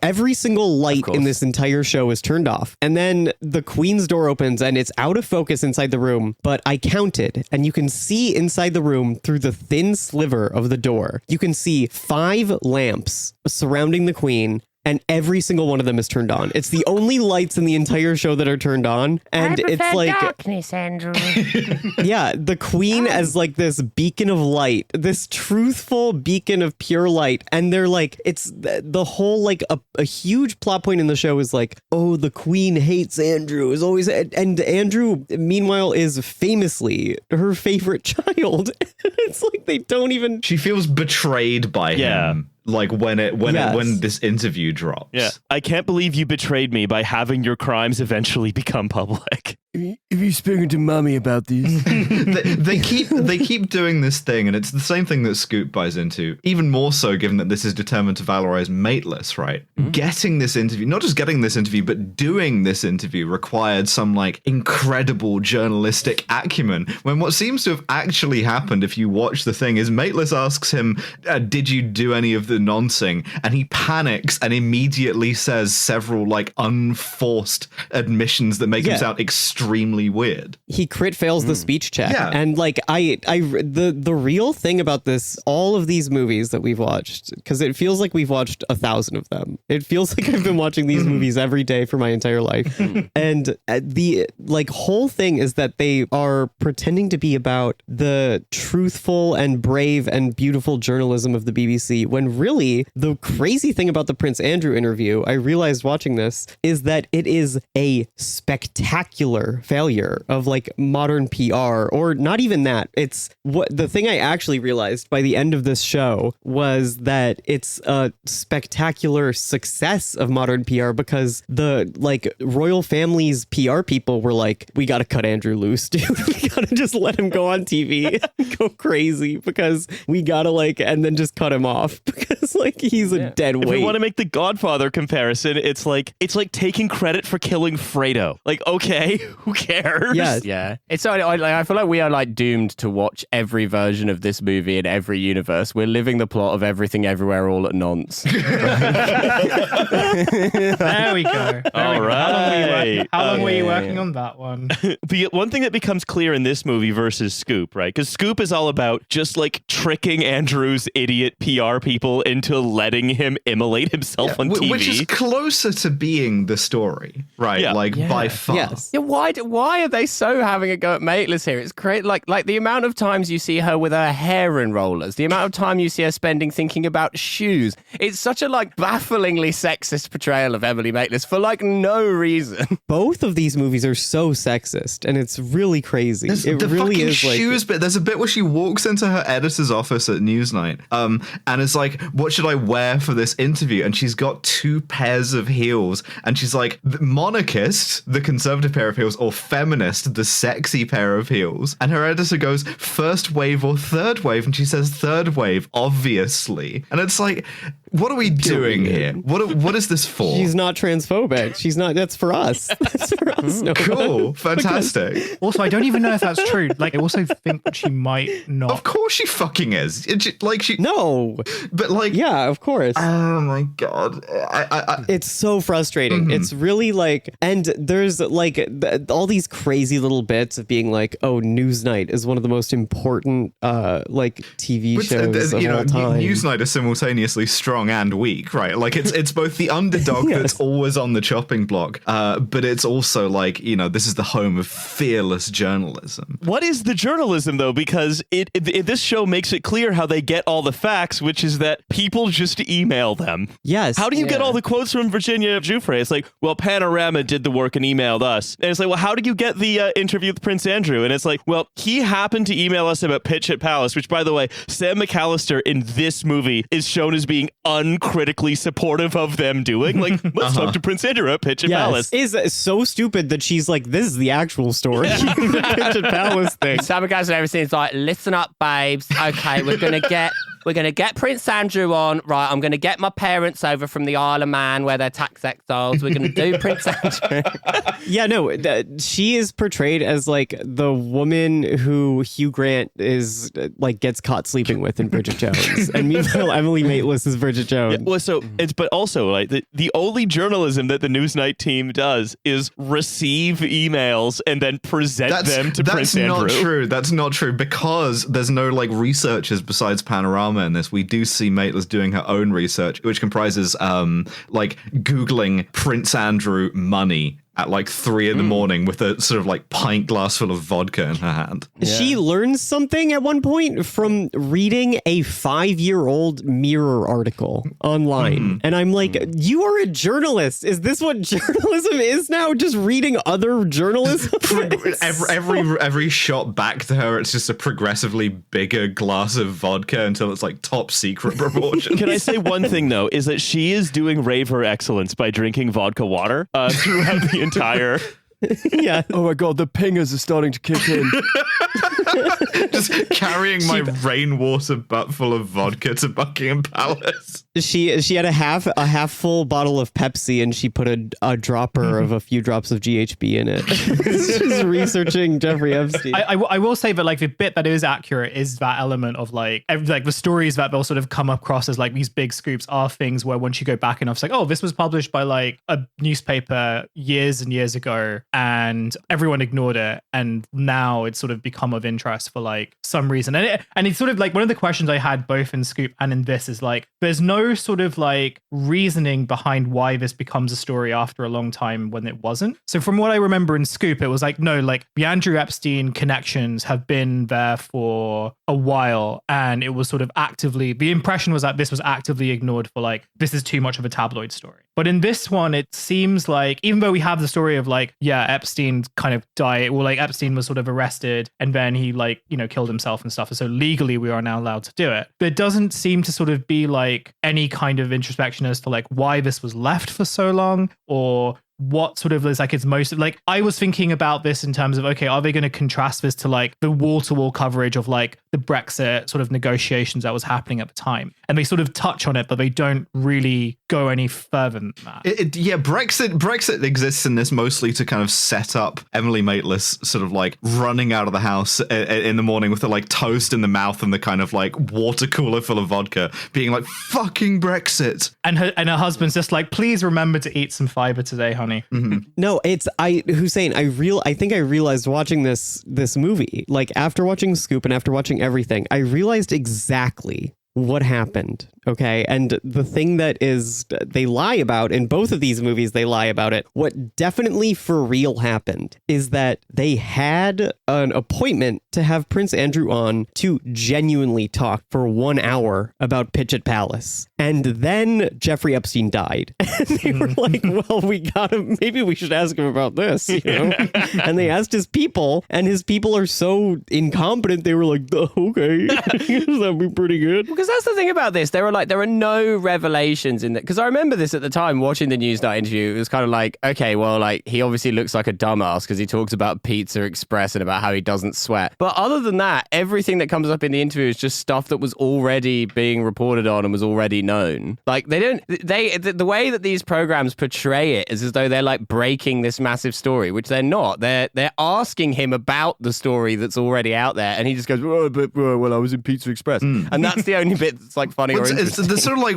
Speaker 4: Every single light in this entire show is turned off. And then the Queen's door opens and it's out of focus inside the room, but I counted and you can see inside the room through the thin sliver of the door. You can see 5 lamps surrounding the Queen, and every single one of them is turned on. It's the only lights in the entire show that are turned on, and it's like
Speaker 8: darkness, Andrew.
Speaker 4: yeah, the Queen as like this beacon of light, this truthful beacon of pure light, and they're like, it's the whole like a huge plot point in the show is like, oh, the Queen hates Andrew, is always, and Andrew meanwhile is famously her favorite child. It's like they don't even.
Speaker 2: She feels betrayed by him. Like when this interview drops.
Speaker 7: Yeah. I can't believe you betrayed me by having your crimes eventually become public.
Speaker 3: Have you spoken to Mummy about these?
Speaker 2: they keep doing this thing, and it's the same thing that Scoop buys into, even more so given that this is determined to valorize Mateless, right? Getting this interview, not just getting this interview, but doing this interview required some like incredible journalistic acumen, when what seems to have actually happened, if you watch the thing, is Mateless asks him, did you do any of the noncing? And he panics and immediately says several like unforced admissions that make him sound extremely weird.
Speaker 4: He crit fails the speech check. Yeah. And like the real thing about this, all of these movies that we've watched, because it feels like we've watched 1,000 of them. It feels like I've been watching these movies every day for my entire life. And the like whole thing is that they are pretending to be about the truthful and brave and beautiful journalism of the BBC, when really the crazy thing about the Prince Andrew interview, I realized watching this, is that it is a spectacular failure of like modern PR, or not even that. It's what the thing I actually realized by the end of this show was that it's a spectacular success of modern PR, because the like royal family's PR people were like, we got to cut Andrew loose, dude. We got to just let him go on TV and go crazy, because we got to like, and then just cut him off because like he's a dead weight.
Speaker 7: If we want to make the Godfather comparison, it's like taking credit for killing Fredo. Like, okay, who cares?
Speaker 4: Yes.
Speaker 1: Yeah. It's I feel like we are like doomed to watch every version of this movie in every universe. We're living the plot of Everything Everywhere All at Nonce.
Speaker 5: There we go.
Speaker 7: All right.
Speaker 5: How long were you working on that one?
Speaker 7: The one thing that becomes clear in this movie versus Scoop, right? Because Scoop is all about just like tricking Andrew's idiot PR people into letting him immolate himself on TV.
Speaker 2: Which is closer to being the story, right?
Speaker 7: Yeah.
Speaker 2: By far.
Speaker 4: Yes.
Speaker 1: Yeah, why are they so having a go at Mateless here? It's great. Like the amount of times you see her with her hair in rollers, the amount of time you see her spending thinking about shoes. It's such a like bafflingly sexist portrayal of Emily Mateless for like no reason.
Speaker 4: Both of these movies are so sexist, and it's really crazy. It
Speaker 2: the
Speaker 4: really
Speaker 2: fucking
Speaker 4: is
Speaker 2: shoes bit. There's a bit where she walks into her editor's office at Newsnight, and it's like, what should I wear for this interview? And she's got 2 pairs of heels, and she's like, monarchist, the conservative pair of heels, or feminist, the sexy pair of heels. And her editor goes, first wave or third wave? And she says third wave, obviously. And it's like, what are we doing here? What is this for?
Speaker 4: She's not transphobic. She's not. That's for us. That's for us. No.
Speaker 2: Cool. Fantastic.
Speaker 5: Also, I don't even know if that's true. Like, I also think that she might not.
Speaker 2: Of course she fucking is.
Speaker 4: No.
Speaker 2: But like,
Speaker 4: Yeah, of course.
Speaker 2: oh my God.
Speaker 4: It's so frustrating. It's really like, and there's like all these crazy little bits of being like, oh, Newsnight is one of the most important like TV shows of all time.
Speaker 2: Newsnight is simultaneously strong strong and weak, right? Like it's both the underdog that's always on the chopping block, but it's also like, this is the home of fearless journalism.
Speaker 7: What is the journalism, though? Because this show makes it clear how they get all the facts, which is that people just email them.
Speaker 4: Yes.
Speaker 7: How do you get all the quotes from Virginia Giuffre? It's like, well, Panorama did the work and emailed us. And it's like, well, how did you get the interview with Prince Andrew? And it's like, well, he happened to email us about Pitch at Palace, which, by the way, Sam McAllister in this movie is shown as being uncritically supportive of them doing. Like, let's talk to Prince Andrew at Pitch at Palace.
Speaker 4: Is so stupid that she's like, this is the actual story. The Pitch at Palace thing.
Speaker 1: Sam McAllister and everything's like, listen up, babes. Okay, we're gonna get Prince Andrew on. Right, I'm gonna get my parents over from the Isle of Man where they're tax exiles. We're gonna do Prince Andrew.
Speaker 4: Yeah, no, she is portrayed as like the woman who Hugh Grant is like gets caught sleeping with in Bridget Jones, and meanwhile Emily Maitlis is Bridget Jones.
Speaker 7: Yeah, well, so but also like the only journalism that the Newsnight team does is receive emails and then present them to Prince Andrew.
Speaker 2: That's not true because there's no like researchers besides Panorama in this. We do see Maitlis doing her own research, which comprises like Googling Prince Andrew money at like 3 a.m. with a sort of like pint glass full of vodka in her hand.
Speaker 4: Yeah. She learns something at one point from reading a 5-year-old Mirror article online. And I'm like, you are a journalist. Is this what journalism is now? Just reading other journalism?
Speaker 2: every shot back to her, it's just a progressively bigger glass of vodka until it's like top secret proportions.
Speaker 7: Can I say one thing, though, is that she is doing raver excellence by drinking vodka water throughout the entire...
Speaker 4: Yeah.
Speaker 3: Oh my God, the pingers are starting to kick in.
Speaker 2: Just carrying my rainwater butt full of vodka to Buckingham Palace.
Speaker 4: She had a half full bottle of Pepsi and she put a dropper of a few drops of GHB in it. She's researching Jeffrey Epstein.
Speaker 5: I will say that like the bit that is accurate is that element of like the stories that they'll sort of come across as like these big scoops are things where once you go back enough, it's like, oh, this was published by like a newspaper years and years ago and everyone ignored it, and now it's sort of become of interest for like some reason. And it's sort of like one of the questions I had both in Scoop and in this is like, there's no sort of like reasoning behind why this becomes a story after a long time when it wasn't. So from what I remember in Scoop, it was like, no, like the Andrew Epstein connections have been there for a while, and it was sort of actively, the impression was that this was actively ignored for like, this is too much of a tabloid story. But in this one, it seems like, even though we have the story of like, yeah, Epstein kind of died, well, like Epstein was sort of arrested and then he like, killed himself and stuff. And so legally we are now allowed to do it. There doesn't seem to sort of be like any kind of introspection as to like why this was left for so long, or what sort of is like its most like. I was thinking about this in terms of, okay, are they going to contrast this to like the wall-to-wall coverage of like the Brexit sort of negotiations that was happening at the time, and they sort of touch on it but they don't really go any further than that.
Speaker 2: Brexit exists in this mostly to kind of set up Emily Maitlis sort of like running out of the house in the morning with the like toast in the mouth and the kind of like water cooler full of vodka, being like, fucking Brexit,
Speaker 5: and her husband's just like, please remember to eat some fiber today, honey.
Speaker 4: No, it's Hussein. I think I realized watching this movie, like after watching Scoop and after watching everything, I realized exactly what happened. Okay. And the thing that is they lie about in both of these movies, they lie about it. What definitely for real happened is that they had an appointment to have Prince Andrew on to genuinely talk for 1 hour about Pitch at Palace. And then Jeffrey Epstein died. And they were like, well, maybe we should ask him about this, And they asked his people, and his people are so incompetent. They were like, okay, that'd be pretty good.
Speaker 1: Because that's the thing about this. There are no revelations in that. Because I remember this at the time watching the Newsnight interview. It was kind of like, okay, well, like he obviously looks like a dumbass because he talks about Pizza Express and about how he doesn't sweat. But other than that, everything that comes up in the interview is just stuff that was already being reported on and was already known. Like the way that these programs portray it is as though they're like breaking this massive story, which they're not. They're asking him about the story that's already out there, and he just goes, well, I was in Pizza Express, and that's the only bit that's like funny or interesting.
Speaker 2: there's sort of like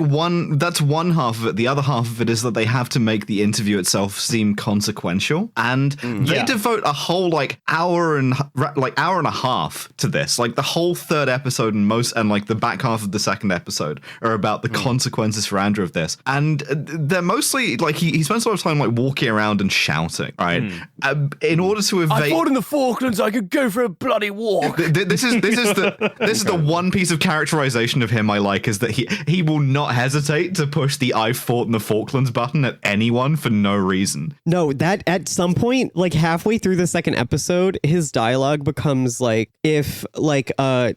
Speaker 2: that's one half of it. The other half of it is that they have to make the interview itself seem consequential, and they devote a whole like hour and a half to this. Like the whole third episode and like the back half of the second episode are about the consequences for Andrew of this, and they're mostly like he spends a lot of time like walking around and shouting, right? In order to evade.
Speaker 3: I thought in the Falklands I could go for a bloody walk.
Speaker 2: This is the one piece of characterization of him I like, is that he will not hesitate to push the "I fought in the Falklands" button at anyone for no reason.
Speaker 4: No, that at some point, like halfway through the second episode, his dialogue becomes like if like a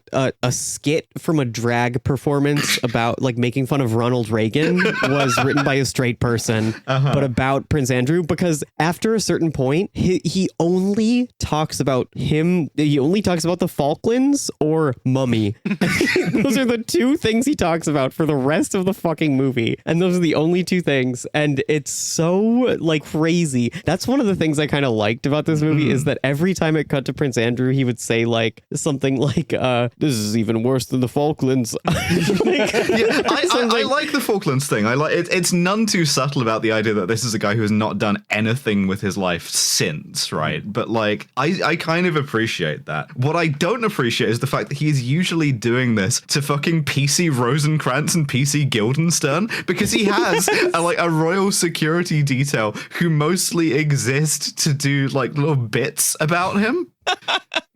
Speaker 4: skit from a drag performance about like making fun of Ronald Reagan was written by a straight person, but about Prince Andrew, because after a certain point, he only talks about the Falklands or Mummy. Those are the two things he talks about for the rest of the fucking movie, and those are the only two things, and it's so like crazy. That's one of the things I kind of liked about this movie, is that every time it cut to Prince Andrew, he would say like something like this is even worse than the Falklands.
Speaker 2: I like the Falklands thing. I like it. It's none too subtle about the idea that this is a guy who has not done anything with his life since, right? But like I kind of appreciate that. What I don't appreciate is the fact that he's usually doing this to fucking PC Rosencrantz and PC Guildenstern, because he has a royal security detail who mostly exist to do like little bits about him.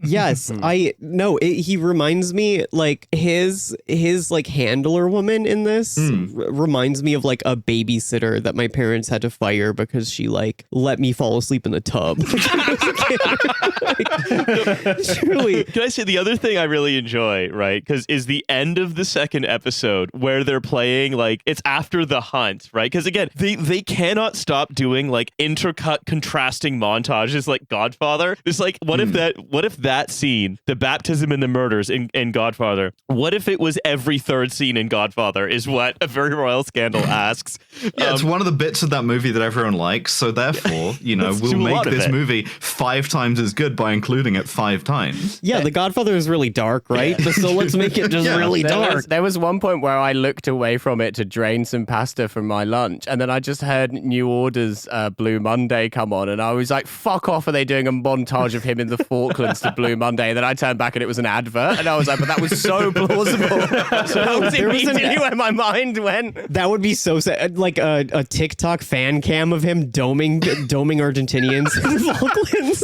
Speaker 4: Yes, he reminds me like his like handler woman in this reminds me of like a babysitter that my parents had to fire because she like let me fall asleep in the tub. Truly.
Speaker 7: Can I say the other thing I really enjoy, right? Because is the end of the second episode where they're playing like it's after the hunt, right? Because again, they cannot stop doing like intercut contrasting montages like Godfather. It's like what if that scene, the baptism and the murders in Godfather, what if it was every third scene in Godfather is what A Very Royal Scandal asks.
Speaker 2: Yeah, it's one of the bits of that movie that everyone likes, so therefore, we'll make this movie 5 times as good by including it 5 times.
Speaker 4: Yeah, The Godfather is really dark, right? So let's make it just really dark.
Speaker 1: There was one point where I looked away from it to drain some pasta from my lunch, and then I just heard New Order's Blue Monday come on, and I was like, fuck off, are they doing a montage of him in the Falklands to Blue Monday? And then I turned back and it was an advert, and I was like, but that was so plausible. So that was immediately where my mind went.
Speaker 4: That would be so sad. Like a TikTok fan cam of him doming Argentinians in the Falklands.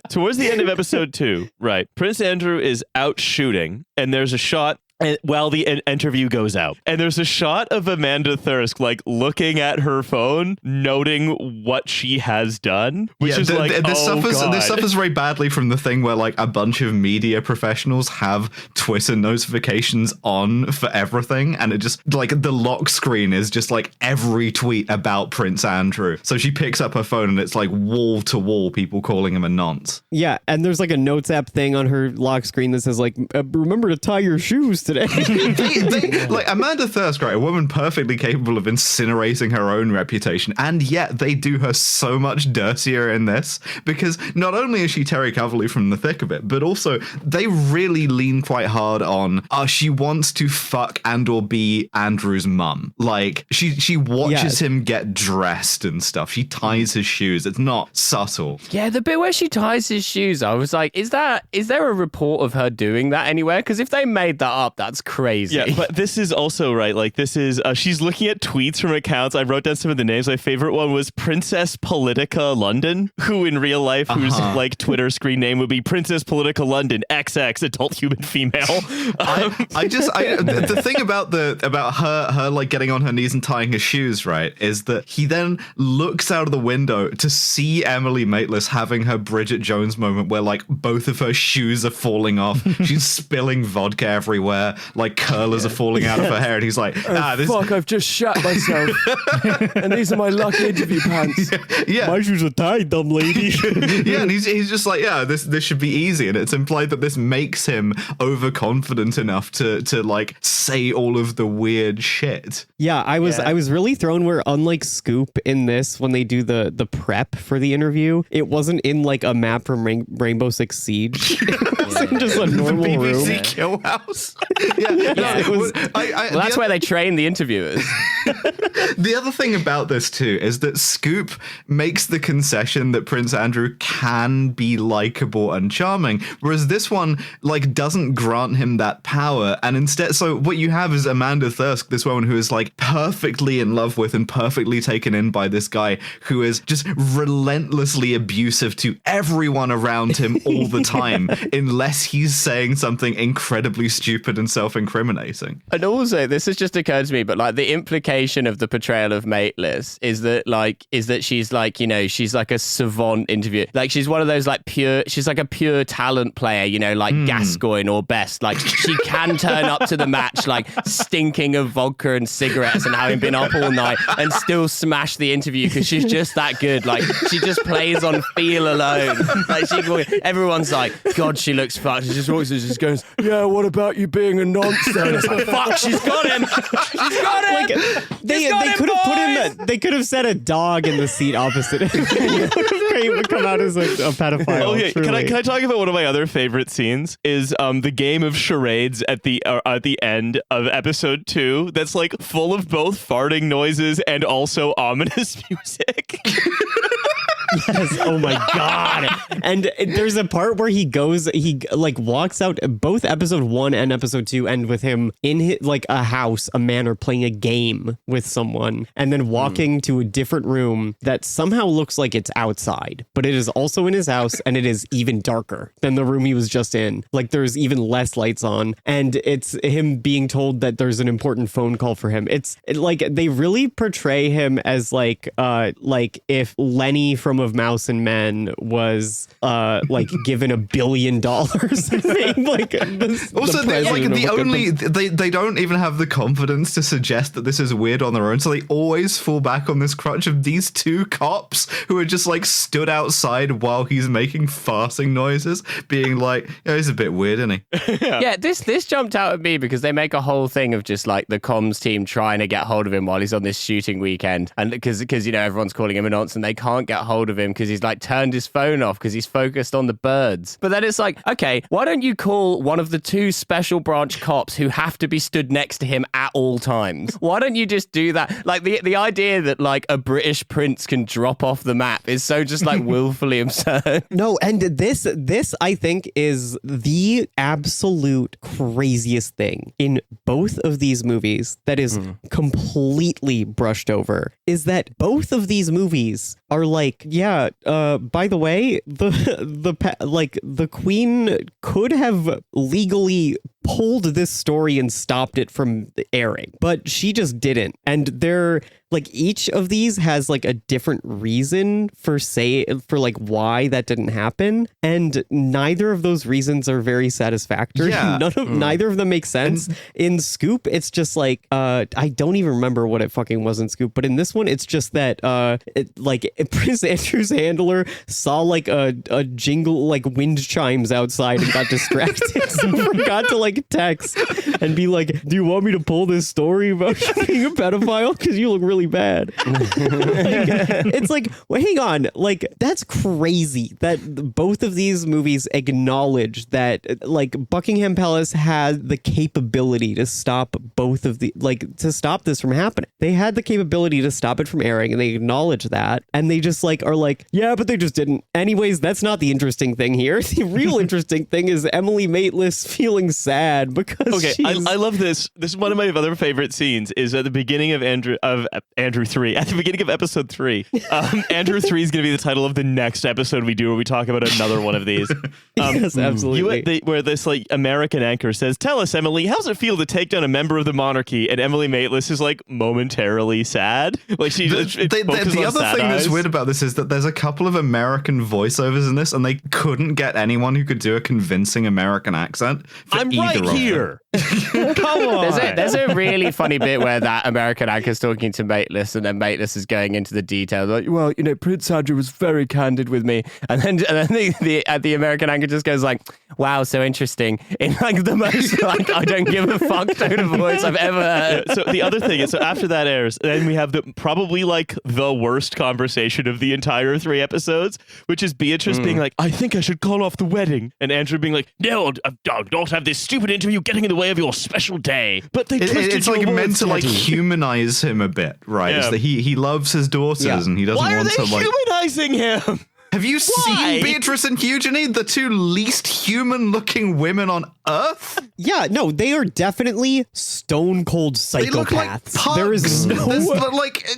Speaker 7: Towards the end of episode 2, right, Prince Andrew is out shooting, and there's a shot while the interview goes out, and there's a shot of Amanda Thirsk like looking at her phone, noting what she has done, which is
Speaker 2: this suffers very badly from the thing where like a bunch of media professionals have Twitter notifications on for everything, and it just like the lock screen is just like every tweet about Prince Andrew. So she picks up her phone and it's like wall to wall people calling him a nonce.
Speaker 4: Yeah, and there's like a notes app thing on her lock screen that says like remember to tie your shoes today.
Speaker 2: Like Amanda Thirsk, right, a woman perfectly capable of incinerating her own reputation, and yet they do her so much dirtier in this, because not only is she Terry Coverley from the thick of it, but also they really lean quite hard on she wants to fuck and or be Andrew's mum. Like she watches him get dressed and stuff. She ties his shoes. It's not subtle.
Speaker 1: Yeah, the bit where she ties his shoes, I was like, is there a report of her doing that anywhere? Because if they made that up, that's crazy.
Speaker 7: Yeah, but this is also, right, like this is, she's looking at tweets from accounts. I wrote down some of the names. My favorite one was Princess Politica London, who in real life, whose like Twitter screen name would be Princess Politica London, XX, adult human female.
Speaker 2: The thing about her like getting on her knees and tying his shoes, right, is that he then looks out of the window to see Emily Maitlis having her Bridget Jones moment where like both of her shoes are falling off. She's spilling vodka everywhere. Like curlers are falling out of her hair, and he's like,
Speaker 3: I've just shat myself. And these are my lucky interview pants.
Speaker 2: Yeah.
Speaker 4: My shoes are tied, dumb lady.
Speaker 2: Yeah, and he's just like, this should be easy, and it's implied that this makes him overconfident enough to like say all of the weird shit.
Speaker 4: Yeah, I was really thrown where, unlike Scoop in this, when they do the prep for the interview, it wasn't in like a map from Rainbow Six Siege. It wasn't just a normal
Speaker 2: the BBC
Speaker 4: room.
Speaker 2: kill house.
Speaker 1: That's where they train the interviewers.
Speaker 2: The other thing about this too is that Scoop makes the concession that Prince Andrew can be likable and charming, whereas this one like doesn't grant him that power, and instead, so what you have is Amanda Thirsk, this woman who is like perfectly in love with and perfectly taken in by this guy who is just relentlessly abusive to everyone around him all the time, unless he's saying something incredibly stupid and self-incriminating.
Speaker 1: And also, this has just occurred to me, but like the implication of the portrayal of Mateless is that she's like, you know, she's like a savant interviewer. Like she's one of those like she's like a pure talent player, you know, like Gascoigne or Best. Like she can turn up to the match like stinking of vodka and cigarettes and having been up all night and still smash the interview because she's just that good. Like she just plays on feel alone. Like everyone's like, God, she looks fucked. She just walks and just goes,
Speaker 3: yeah, what about you being a nonsense?
Speaker 1: like, fuck, she's got him. She's got him.
Speaker 4: Like, they could have put him. They could have set a dog in the seat opposite him. He would come out as a pedophile.
Speaker 7: Okay, can I talk about one of my other favorite scenes? Is the game of charades at the end of episode 2 that's like full of both farting noises and also ominous music.
Speaker 4: Yes. Oh my God. And there's a part where he like walks out. Both episode 1 and episode 2 end with him in like a house, a manor, playing a game with someone, and then walking to a different room that somehow looks like it's outside, but it is also in his house, and it is even darker than the room he was just in. Like there's even less lights on, and it's him being told that there's an important phone call for him. Like they really portray him as like if Lenny from Of Mouse and Men was like given $1 billion. Like
Speaker 2: also, they don't even have the confidence to suggest that this is weird on their own, so they always fall back on this crutch of these 2 cops who are just like stood outside while he's making farting noises, being like, yeah, he's a bit weird, isn't he?
Speaker 1: Yeah, this jumped out at me because they make a whole thing of just like the comms team trying to get hold of him while he's on this shooting weekend, and because you know everyone's calling him a nonce and they can't get hold of him because he's like turned his phone off because he's focused on the birds. But then it's like, okay, why don't you call one of the 2 special branch cops who have to be stood next to him at all times? Why don't you just do that? Like the idea that like a British prince can drop off the map is so just like willfully absurd.
Speaker 4: No, and this I think is the absolute craziest thing in both of these movies that is completely brushed over, is that both of these movies are like, yeah, by the way, the Queen could have legally pulled this story and stopped it from airing, but she just didn't. And they're like, each of these has like a different reason for like why that didn't happen, and neither of those reasons are very satisfactory.
Speaker 2: Yeah.
Speaker 4: Neither of them make sense. In Scoop, it's just like I don't even remember what it fucking was in Scoop, but in this one, it's just that Prince Andrew's handler saw like a jingle, like wind chimes outside, and got distracted, so forgot to like text and be like, do you want me to pull this story about you being a pedophile because you look really bad? It's like, well, hang on, like that's crazy that both of these movies acknowledge that like Buckingham Palace had the capability to stop both of the, like, to stop this from happening. They had the capability to stop it from airing, and they acknowledge that, and they just like are like, yeah, but they just didn't. Anyways, that's not the interesting thing here. The real interesting thing is Emily Maitlis feeling sad because
Speaker 7: I love this. This is one of my other favorite scenes. Is at the beginning of Andrew 3. At the beginning of episode 3, Andrew 3 is going to be the title of the next episode we do, where we talk about another one of these.
Speaker 4: Yes, absolutely.
Speaker 7: Where this like American anchor says, "Tell us, Emily, how's it feel to take down a member of the monarchy?" And Emily Maitlis is like momentarily sad. Like the
Speaker 2: other thing that's weird about this is that there's a couple of American voiceovers in this, and they couldn't get anyone who could do a convincing American accent.
Speaker 7: I'm right here. Come on.
Speaker 1: There's a really funny bit where that American anchor's talking to Mateless, and then Mateless is going into the details. Like, well, you know, Prince Andrew was very candid with me, and then the American anchor just goes like, "Wow, so interesting," in like the most like I don't give a fuck tone of voice I've ever heard.
Speaker 7: So the other thing is, so after that airs, then we have probably like the worst conversation of the entire 3 episodes, which is Beatrice being like, "I think I should call off the wedding," and Andrew being like, "No, don't have this stupid interview getting in the way of your special day." But they
Speaker 2: it's like meant to like humanize him a bit, right?
Speaker 7: Yeah.
Speaker 2: It's that he loves his daughters and he doesn't
Speaker 7: Why are
Speaker 2: want
Speaker 7: they
Speaker 2: to like.
Speaker 7: humanizing him?
Speaker 2: Have you
Speaker 7: Why?
Speaker 2: seen Beatrice and Eugenie, the 2 least human-looking women on Earth?
Speaker 4: Yeah, no, they are definitely stone cold
Speaker 2: They look like
Speaker 4: psychopaths.
Speaker 2: pugs.
Speaker 4: There is no
Speaker 2: There's, like,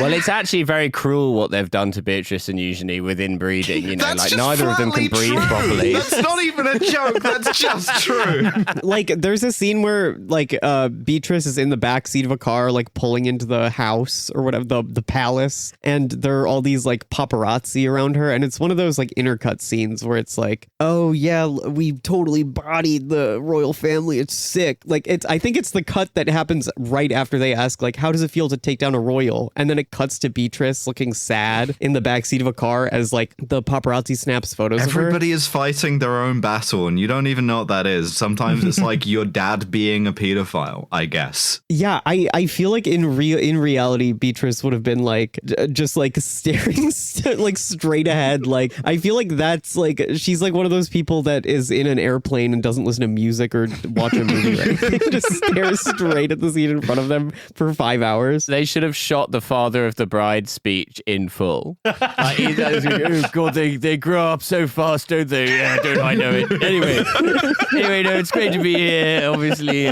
Speaker 1: Well, it's actually very cruel what they've done to Beatrice and Eugenie with inbreeding. You know,
Speaker 2: that's
Speaker 1: like
Speaker 2: just
Speaker 1: neither of them can
Speaker 2: flatly
Speaker 1: breathe
Speaker 2: true.
Speaker 1: properly.
Speaker 2: That's not even a joke. That's just true.
Speaker 4: like there's a scene where like Beatrice is in the back seat of a car like pulling into the house or whatever, the palace, and there are all these like paparazzi around her, and it's one of those like intercut scenes where it's like, oh yeah, we totally bodied the royal family, it's sick. Like I think it's the cut that happens right after they ask like, how does it feel to take down a royal, and then it cuts to Beatrice looking sad in the back seat of a car as like the paparazzi snaps photos of her.
Speaker 2: Everybody is fighting their own battle, and you don't even know what that is. Sometimes it's like your dad being a pedophile, I guess.
Speaker 4: Yeah, I feel like in reality, Beatrice would have been like just like staring like straight ahead. Like I feel like that's like she's like one of those people that is in an airplane and doesn't listen to music or watch a movie or anything. Just stares straight at the seat in front of them for 5 hours.
Speaker 1: They should have shot the father of the bride speech in full.
Speaker 3: Like, oh God, they grow up so fast, don't they? Yeah, don't I know it? Anyway, no, it's great to be here. Obviously,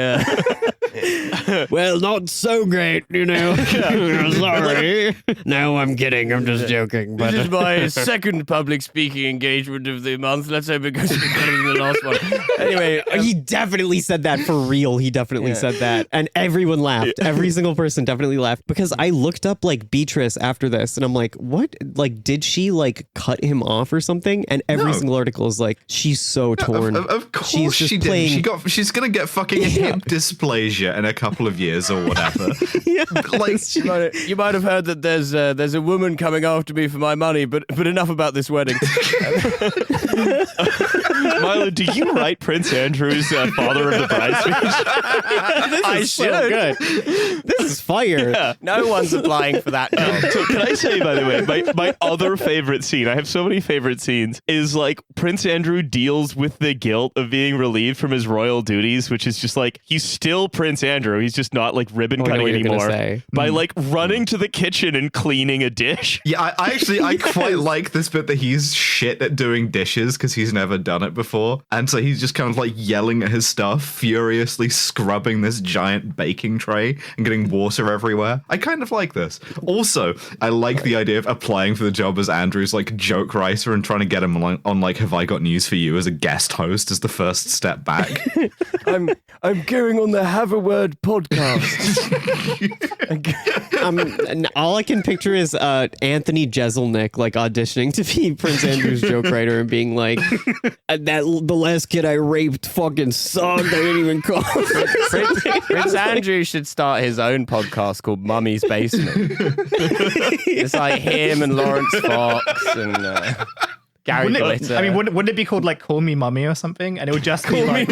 Speaker 4: Well, not so great, you know. Sorry. No, I'm kidding. I'm just joking. But
Speaker 3: this is my second public speaking engagement of the month. Let's hope it goes better than the last one. Anyway,
Speaker 4: he definitely said that for real. He definitely said that. And everyone laughed. Every single person definitely laughed because I looked up like Beatrice after this and I'm like, what? Like, did she like cut him off or something? And every single article is like, she's so torn.
Speaker 2: Of course
Speaker 4: She's just
Speaker 2: she did.
Speaker 4: playing-
Speaker 2: She's going to get fucking hip dysplasia in a couple of years or whatever. Like,
Speaker 3: you might have heard that there's a woman coming after me for my money, but enough about this wedding.
Speaker 7: Milo, do you write Prince Andrew's father of the bride speech?
Speaker 3: I
Speaker 4: So
Speaker 3: should.
Speaker 4: good. This is fire.
Speaker 7: Yeah.
Speaker 1: No one's applying for that job.
Speaker 7: So can I say, by the way, my other favorite scene, I have so many favorite scenes, is like Prince Andrew deals with the guilt of being relieved from his royal duties, which is just like, he's still Prince Andrew. He's just not like ribbon
Speaker 4: I know
Speaker 7: cutting
Speaker 4: what you're gonna
Speaker 7: anymore.
Speaker 4: say.
Speaker 7: By like running to the kitchen and cleaning a dish.
Speaker 2: yeah, I quite like this bit that he's shit at doing dishes because he's never done it before. And so he's just kind of like yelling at his stuff, furiously scrubbing this giant baking tray and getting water everywhere. I kind of like this. Also, I like the idea of applying for the job as Andrew's like joke writer and trying to get him on like Have I Got News for You as a guest host as the first step back.
Speaker 3: I'm going on the Have a Word podcast.
Speaker 4: And all I can picture is Anthony Jeselnik like auditioning to be Prince Andrew's joke writer and being like, the last kid I raped fucking sucked. I didn't even call.
Speaker 1: Prince Andrew should start his own podcast called Mummy's Basement. It's like him and Lawrence Fox and Gary Glitter.
Speaker 5: I mean, wouldn't it be called like Call Me Mummy or something? And it would just be like,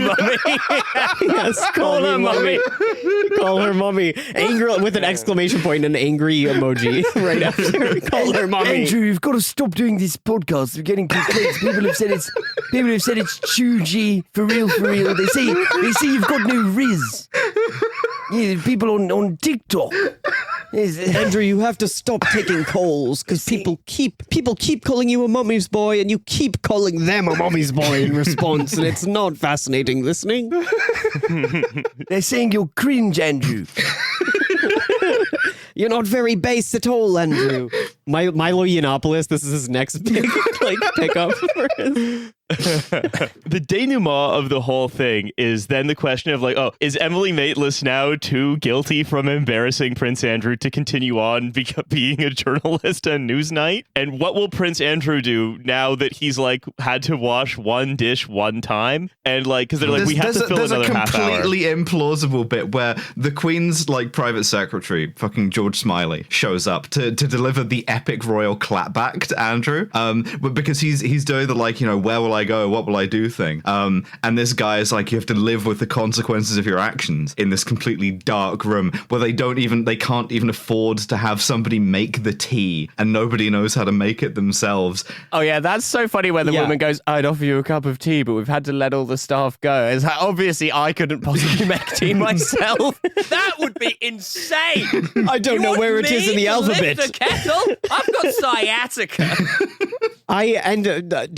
Speaker 4: Yes, call her mommy. Call her mommy. Angry with an exclamation point and an angry emoji right after. Call her mommy.
Speaker 3: Andrew, you've got to stop doing this podcast. We're getting complaints. People have said it's choogy for real. They say you've got no riz. Yeah, people on TikTok.
Speaker 4: Andrew, you have to stop taking calls because people keep calling you a mommy's boy and you keep calling them a mommy's boy in response, and it's not fascinating listening.
Speaker 3: They're saying you're cringe, Andrew.
Speaker 4: You're not very base at all, Andrew. Milo Yiannopoulos, this is his next big like pickup for his.
Speaker 7: The denouement of the whole thing is then the question of like, oh, is Emily Maitlis now too guilty from embarrassing Prince Andrew to continue on being a journalist on Newsnight? And what will Prince Andrew do now that he's like had to wash one dish one time? And like, because they're like, we have to fill another half hour.
Speaker 2: There's a completely implausible bit where the Queen's like private secretary, fucking George Smiley, shows up to deliver the epic royal clapback to Andrew. But because he's doing the like, you know, where will I go? What will I do thing? And this guy is like, you have to live with the consequences of your actions in this completely dark room where they can't even afford to have somebody make the tea and nobody knows how to make it themselves.
Speaker 1: Oh yeah, that's so funny when the woman goes, I'd offer you a cup of tea, but we've had to let all the staff go. It's like, obviously I couldn't possibly make tea myself. That would be insane.
Speaker 4: I don't know where it is in the alphabet.
Speaker 1: Lift a kettle? I've got sciatica.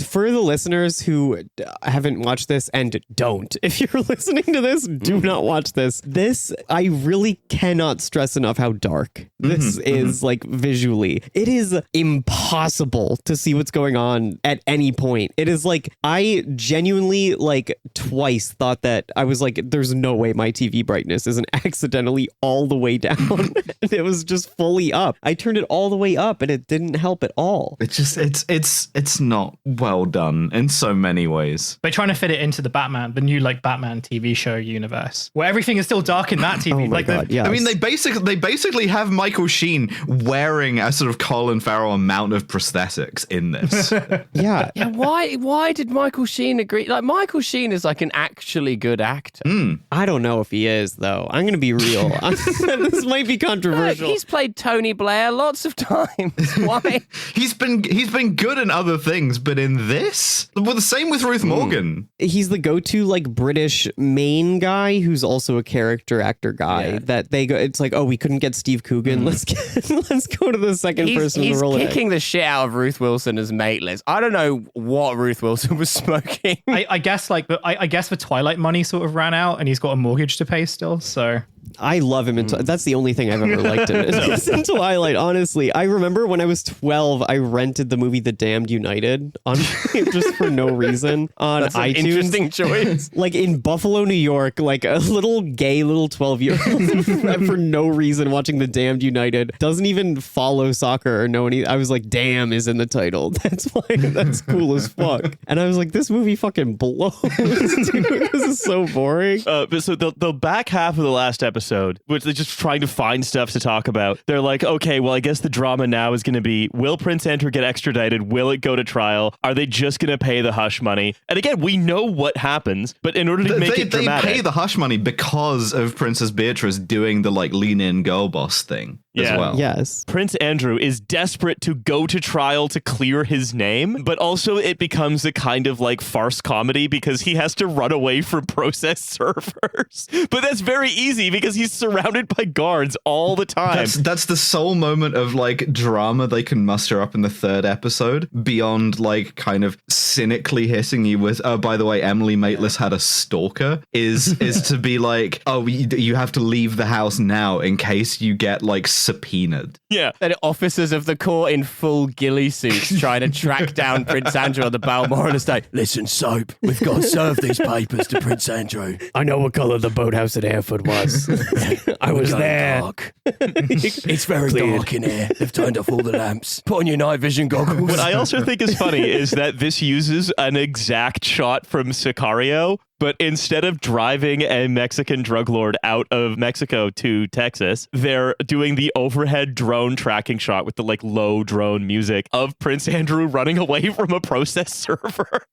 Speaker 4: For the listeners who haven't watched this and don't, if you're listening to this, do not watch this. This, I really cannot stress enough how dark this is, like visually. It is impossible to see what's going on at any point. It is like, I genuinely like twice thought that I was like, there's no way my TV brightness isn't accidentally all the way down. It was just fully up. I turned it all the way up and it didn't help at all.
Speaker 2: It's not well done in so many ways.
Speaker 5: They're trying to fit it into the new like Batman TV show universe, where everything is still dark in that TV.
Speaker 4: Oh my God, yes.
Speaker 2: I mean, they basically have Michael Sheen wearing a sort of Colin Farrell amount of prosthetics in this.
Speaker 4: Yeah.
Speaker 1: Yeah, why did Michael Sheen agree? Like, Michael Sheen is like an actually good actor.
Speaker 4: I don't know if he is, though. I'm going to be real. This might be controversial.
Speaker 1: He's played Tony Blair lots of times. Why?
Speaker 2: He's been good in other things, but in this, well, the same with Ruth Morgan.
Speaker 4: He's the go-to like British main guy who's also a character actor guy. That they go. It's like, oh, we couldn't get Steve Coogan. Let's go to the second person in the role.
Speaker 1: He's kicking the shit out of Ruth Wilson as Maitless. I don't know what Ruth Wilson was smoking.
Speaker 5: I guess I guess the Twilight money sort of ran out, and he's got a mortgage to pay still. So
Speaker 4: I love him. That's the only thing I've ever liked him in Twilight. Honestly, I remember when I was 12, I rented the movie The Damned United on just for no reason on
Speaker 1: That's
Speaker 4: iTunes.
Speaker 1: An interesting choice.
Speaker 4: Like in Buffalo, New York, like a little gay little 12-year-old for no reason watching The Damned United. Doesn't even follow soccer or know any. I was like, damn is in the title. That's why that's cool as fuck. And I was like, this movie fucking blows. Dude, this is so boring.
Speaker 7: But so the back half of the last episode, which they're just trying to find stuff to talk about. They're like, okay, well, I guess the drama now is going to be, will Prince Andrew get extradited? Will it go to trial? Are they just going to pay the hush money? And again, we know what happens, but in order to make it dramatic,
Speaker 2: they pay the hush money because of Princess Beatrice doing the like lean in girl boss thing as well.
Speaker 4: Yes.
Speaker 7: Prince Andrew is desperate to go to trial to clear his name, but also it becomes a kind of like farce comedy because he has to run away from process servers. But that's very easy because he's surrounded by guards all the time.
Speaker 2: That's the sole moment of like drama they can muster up in the third episode beyond like kind of cynically hitting you with, oh, by the way, Emily Maitlis had a stalker is to be like, oh, you have to leave the house now in case you get like subpoenaed.
Speaker 7: Yeah.
Speaker 1: Then officers of the court in full ghillie suits trying to track down Prince Andrew on the Balmoral estate.
Speaker 3: Listen, Soap, we've got to serve these papers to Prince Andrew.
Speaker 4: I know what colour the boathouse at Hereford was. I was there.
Speaker 3: Dark. It's very dark in here. They've turned off all the lamps. Put on your night vision goggles.
Speaker 7: What I also think is funny is that this uses an exact shot from Sicario, but instead of driving a Mexican drug lord out of Mexico to Texas, they're doing the overhead drone tracking shot with the like low drone music of Prince Andrew running away from a process server.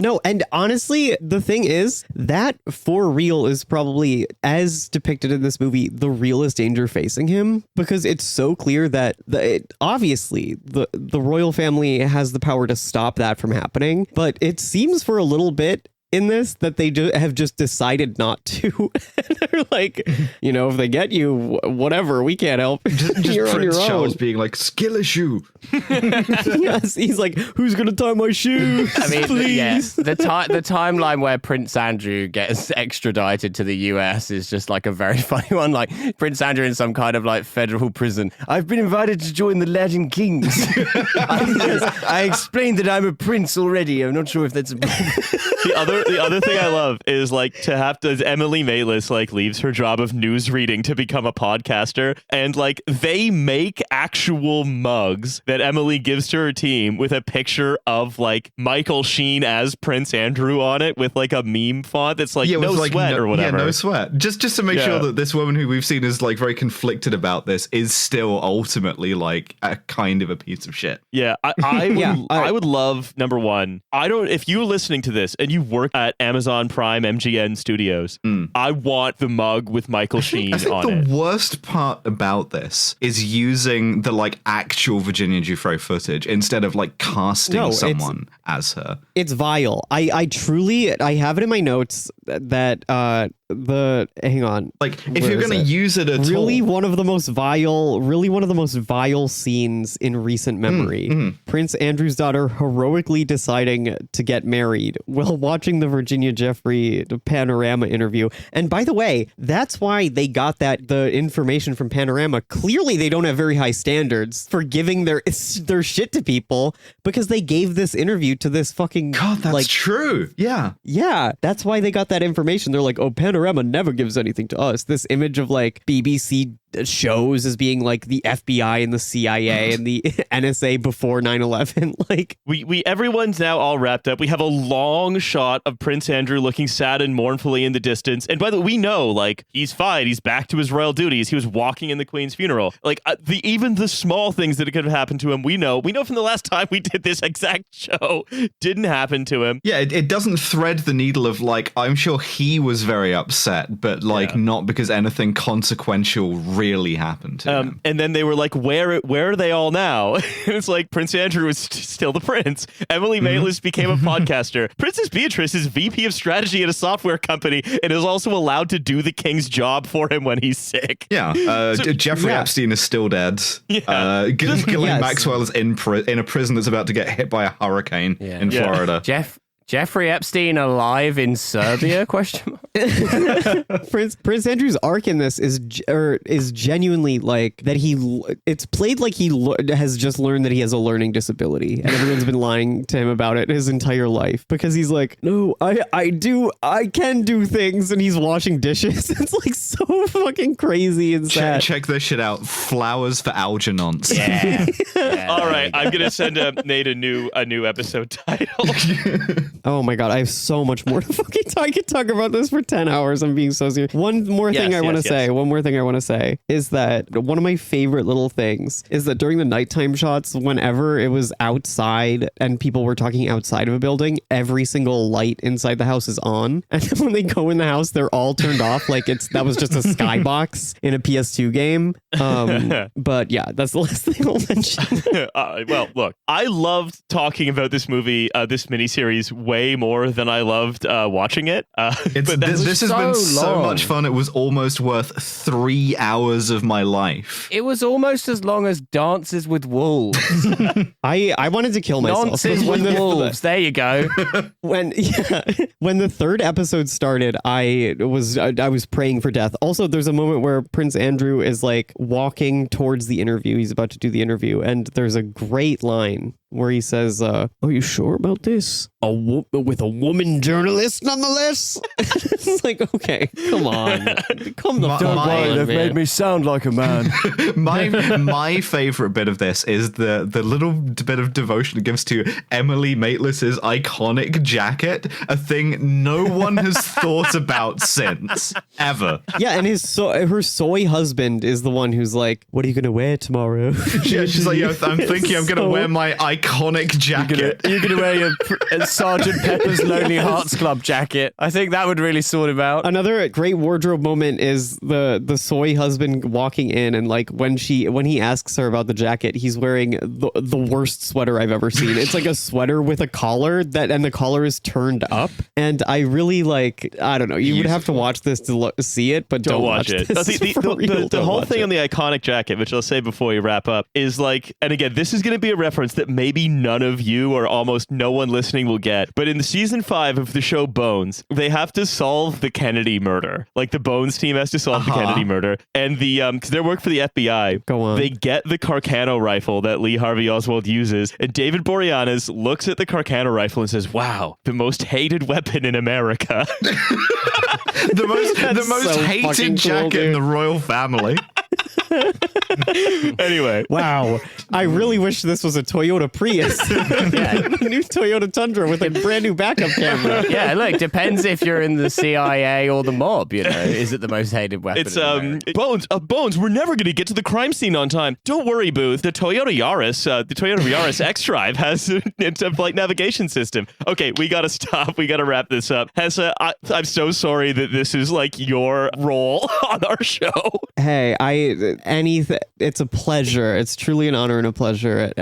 Speaker 4: No, and honestly, the thing is that for real is probably, as depicted in this movie, the realest danger facing him, because it's so clear that obviously the royal family has the power to stop that from happening, but it seems for a little bit in this that they have just decided not to. They're like, if they get you, whatever, we can't help.
Speaker 2: Just
Speaker 4: You're on your
Speaker 2: Prince
Speaker 4: own.
Speaker 2: Charles being like, skill issue.
Speaker 4: Yes, he's like, who's gonna tie my shoes?
Speaker 1: I mean,
Speaker 4: please?
Speaker 1: yes, the timeline where Prince Andrew gets extradited to the US is just like a very funny one. Like Prince Andrew in some kind of like federal prison. I've been invited to join the Latin Kings. I explained that I'm a prince already. I'm not sure if that's a
Speaker 7: The other thing I love is like to have to Emily Maitlis like leaves her job of news reading to become a podcaster, and like they make actual mugs that Emily gives to her team with a picture of like Michael Sheen as Prince Andrew on it with like a meme font that's like no sweat or whatever.
Speaker 2: Yeah, no sweat. Just to make sure that this woman who we've seen is like very conflicted about this is still ultimately like a kind of a piece of shit.
Speaker 7: Yeah, I would love, number one, if you're listening to this and you work at Amazon Prime MGN Studios, I want the mug with Michael Sheen
Speaker 2: I think
Speaker 7: on it.
Speaker 2: the worst part about this is using the like actual Virginia Giuffre footage instead of like casting someone as her.
Speaker 4: It's vile. I truly have it in my notes that hang on.
Speaker 2: Like if you're going to use it at
Speaker 4: really
Speaker 2: all.
Speaker 4: one of the most vile scenes in recent memory. Prince Andrew's daughter heroically deciding to get married while watching the Virginia Giuffre Panorama interview. And by the way, that's why they got the information from Panorama. Clearly they don't have very high standards for giving their shit to people, because they gave this interview to this fucking
Speaker 2: God, that's true. Yeah.
Speaker 4: Yeah, that's why they got that information. They're like, oh, Panorama never gives anything to us. This image of like BBC shows as being like the FBI and the CIA and the NSA before 9/11. Like
Speaker 7: everyone's now all wrapped up. We have a long shot of Prince Andrew looking sad and mournfully in the distance. And by the way, we know like he's fine. He's back to his royal duties. He was walking in the Queen's funeral. Like even the small things that could have happened to him, we know from the last time we did this exact show, didn't happen to him.
Speaker 2: Yeah, it doesn't thread the needle of like, I'm sure he was very upset, but like not because anything consequential really happened to him.
Speaker 7: And then they were like, where are they all now? And it's like Prince Andrew is still the prince. Emily Maitlis became a podcaster. Princess Beatrice is VP of strategy at a software company and is also allowed to do the king's job for him when he's sick.
Speaker 2: Yeah. Jeffrey Epstein is still dead.
Speaker 7: Yeah.
Speaker 2: Ghislaine Maxwell is in a prison that's about to get hit by a hurricane in Florida.
Speaker 1: Jeffrey Epstein alive in Serbia? Question mark.
Speaker 4: Prince Andrew's arc in this is genuinely like that. It's played like he has just learned that he has a learning disability, and everyone's been lying to him about it his entire life, because he's like, no, I can do things, and he's washing dishes. It's like so fucking crazy and sad.
Speaker 2: Check this shit out. Flowers for Algernonce.
Speaker 1: Yeah.
Speaker 7: All right, I'm gonna send Nate a new episode title.
Speaker 4: Oh my god, I have so much more to fucking talk. I could talk about this for 10 hours. I'm being so serious. One more thing I want to say is that one of my favorite little things is that during the nighttime shots, whenever it was outside and people were talking outside of a building, every single light inside the house is on. And then when they go in the house, they're all turned off. Like that was just a skybox in a PS2 game. But yeah, that's the last thing I'll mention.
Speaker 7: Well, look, I loved talking about this movie, this miniseries, way more than I loved watching it.
Speaker 2: This has been so much fun. It was almost worth 3 hours of my life.
Speaker 1: It was almost as long as Dances with Wolves.
Speaker 4: I wanted to kill myself.
Speaker 1: Dances with Wolves. There you go.
Speaker 4: When the third episode started, I was praying for death. Also, there's a moment where Prince Andrew is like walking towards the interview. He's about to do the interview, and there's a great line where he says, are you sure about this? With a woman journalist, nonetheless? It's like, okay, come on. Don't
Speaker 3: worry, they've made me sound like a man.
Speaker 2: My favorite bit of this is the little bit of devotion it gives to Emily Maitlis's iconic jacket, a thing no one has thought about since, ever.
Speaker 4: Yeah, and her soy husband is the one who's like, what are you going to wear tomorrow?
Speaker 2: Yeah, she's like, I'm thinking I'm going to wear my iconic jacket.
Speaker 1: You're gonna wear your Sergeant Pepper's Lonely Hearts Club jacket. I think that would really sort him out.
Speaker 4: Another great wardrobe moment is the soy husband walking in, and like when he asks her about the jacket, he's wearing the worst sweater I've ever seen. It's like a sweater with a collar and the collar is turned up, and I really I don't know. You would have to watch this to see it, but don't watch it.
Speaker 7: The whole thing on the iconic jacket, which I'll say before we wrap up, is like, and again, this is going to be a reference that maybe none of you or almost no one listening will get, but in the season 5 of the show Bones, they have to solve the Kennedy murder. Like the Bones team has to solve the Kennedy murder, and because they work for the FBI, they get the Carcano rifle that Lee Harvey Oswald uses, and David Boreanaz looks at the Carcano rifle and says, "Wow, the most hated weapon in America."
Speaker 2: the most hated jacket in the royal family.
Speaker 7: Anyway,
Speaker 4: wow, I really wish this was a Toyota Prius. A new Toyota Tundra with a brand new backup camera.
Speaker 1: Yeah, look, depends if you're in the CIA or the mob. Is it the most hated weapon?
Speaker 7: It's Bones. We're never going to get to the crime scene on time. Don't worry, Booth. The Toyota Yaris X-Drive has a flight navigation system. Okay, we got to stop. We got to wrap this up. Hesse, I'm so sorry that this is like your role on our show.
Speaker 4: Hey, it's a pleasure. It's truly an honor and a pleasure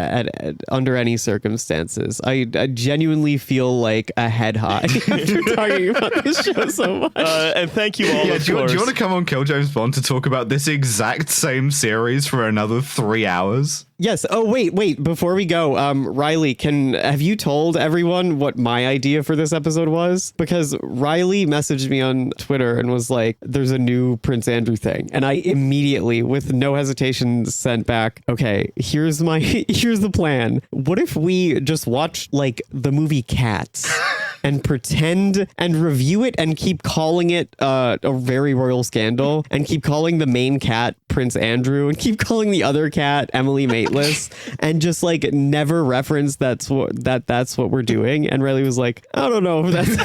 Speaker 4: under any circumstances. I genuinely feel like a head high after talking about this show so much.
Speaker 7: And thank you all, of course.
Speaker 2: Do you want to come on Kill James Bond to talk about this exact same series for another 3 hours?
Speaker 4: Yes. Oh, wait. Before we go, Riley, have you told everyone what my idea for this episode was? Because Riley messaged me on Twitter and was like, there's a new Prince Andrew thing. And I immediately, with no hesitation, sent back, okay, here's the plan. What if we just watch like the movie Cats? And pretend and review it and keep calling it a very royal scandal, and keep calling the main cat Prince Andrew, and keep calling the other cat Emily Mateless, and just like never reference that's what we're doing. And Riley was like, I don't know if that's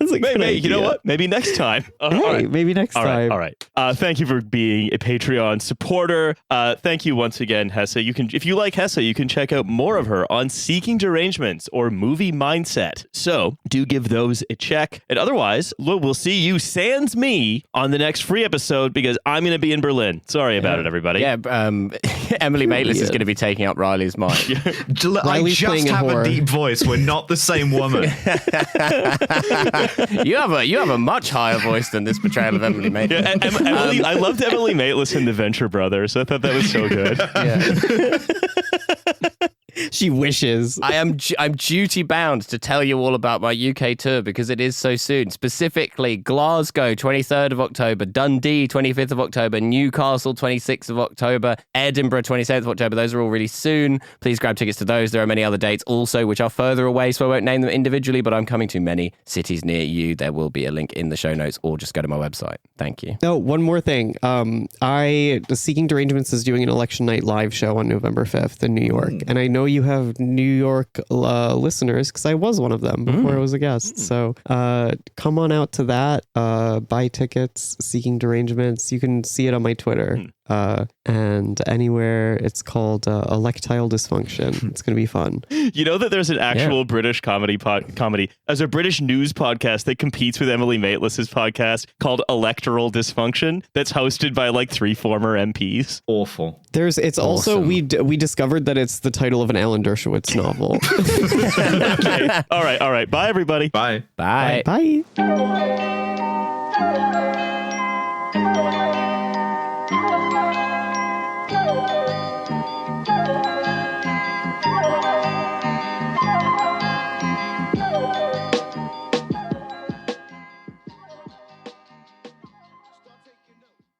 Speaker 7: maybe, you know what? Maybe next time.
Speaker 4: Maybe next time.
Speaker 7: All right. Thank you for being a Patreon supporter. Thank you once again, Hesse. If you like Hesse, you can check out more of her on Seeking Derangements or Movie Mindset. So do give those a check. And otherwise, we'll see you sans me on the next free episode, because I'm going to be in Berlin. Sorry about it, everybody.
Speaker 1: Yeah, Emily Mateless is going to be taking up Riley's mic.
Speaker 2: I just have a deep voice. We're not the same woman.
Speaker 1: You have a much higher voice than this portrayal of Emily Mateless.
Speaker 7: Yeah, I loved Emily Mateless in The Venture Brothers. I thought that was so good.
Speaker 1: Yeah.
Speaker 4: She wishes.
Speaker 1: I'm duty bound to tell you all about my UK tour, because it is so soon. Specifically, Glasgow, 23rd of October, Dundee, 25th of October, Newcastle, 26th of October, Edinburgh, 27th of October. Those are all really soon. Please grab tickets to those. There are many other dates also which are further away, so I won't name them individually, but I'm coming to many cities near you. There will be a link in the show notes, or just go to my website. Thank you.
Speaker 4: No, one more thing. Seeking Derangements is doing an election night live show on November 5th in New York, and I know you have New York listeners, because I was one of them before I was a guest. So come on out to that. Buy tickets, Seeking Derangements. You can see it on my Twitter. And anywhere. It's called Electile Dysfunction. It's going to be fun.
Speaker 7: You know that there's an actual British comedy as a British news podcast that competes with Emily Mateless's podcast called Electoral Dysfunction, that's hosted by like 3 former MPs.
Speaker 2: Awful.
Speaker 4: It's also, we discovered that it's the title of an Alan Dershowitz novel.
Speaker 7: Okay. All right. Bye, everybody.
Speaker 2: Bye.
Speaker 1: Bye.
Speaker 4: Bye.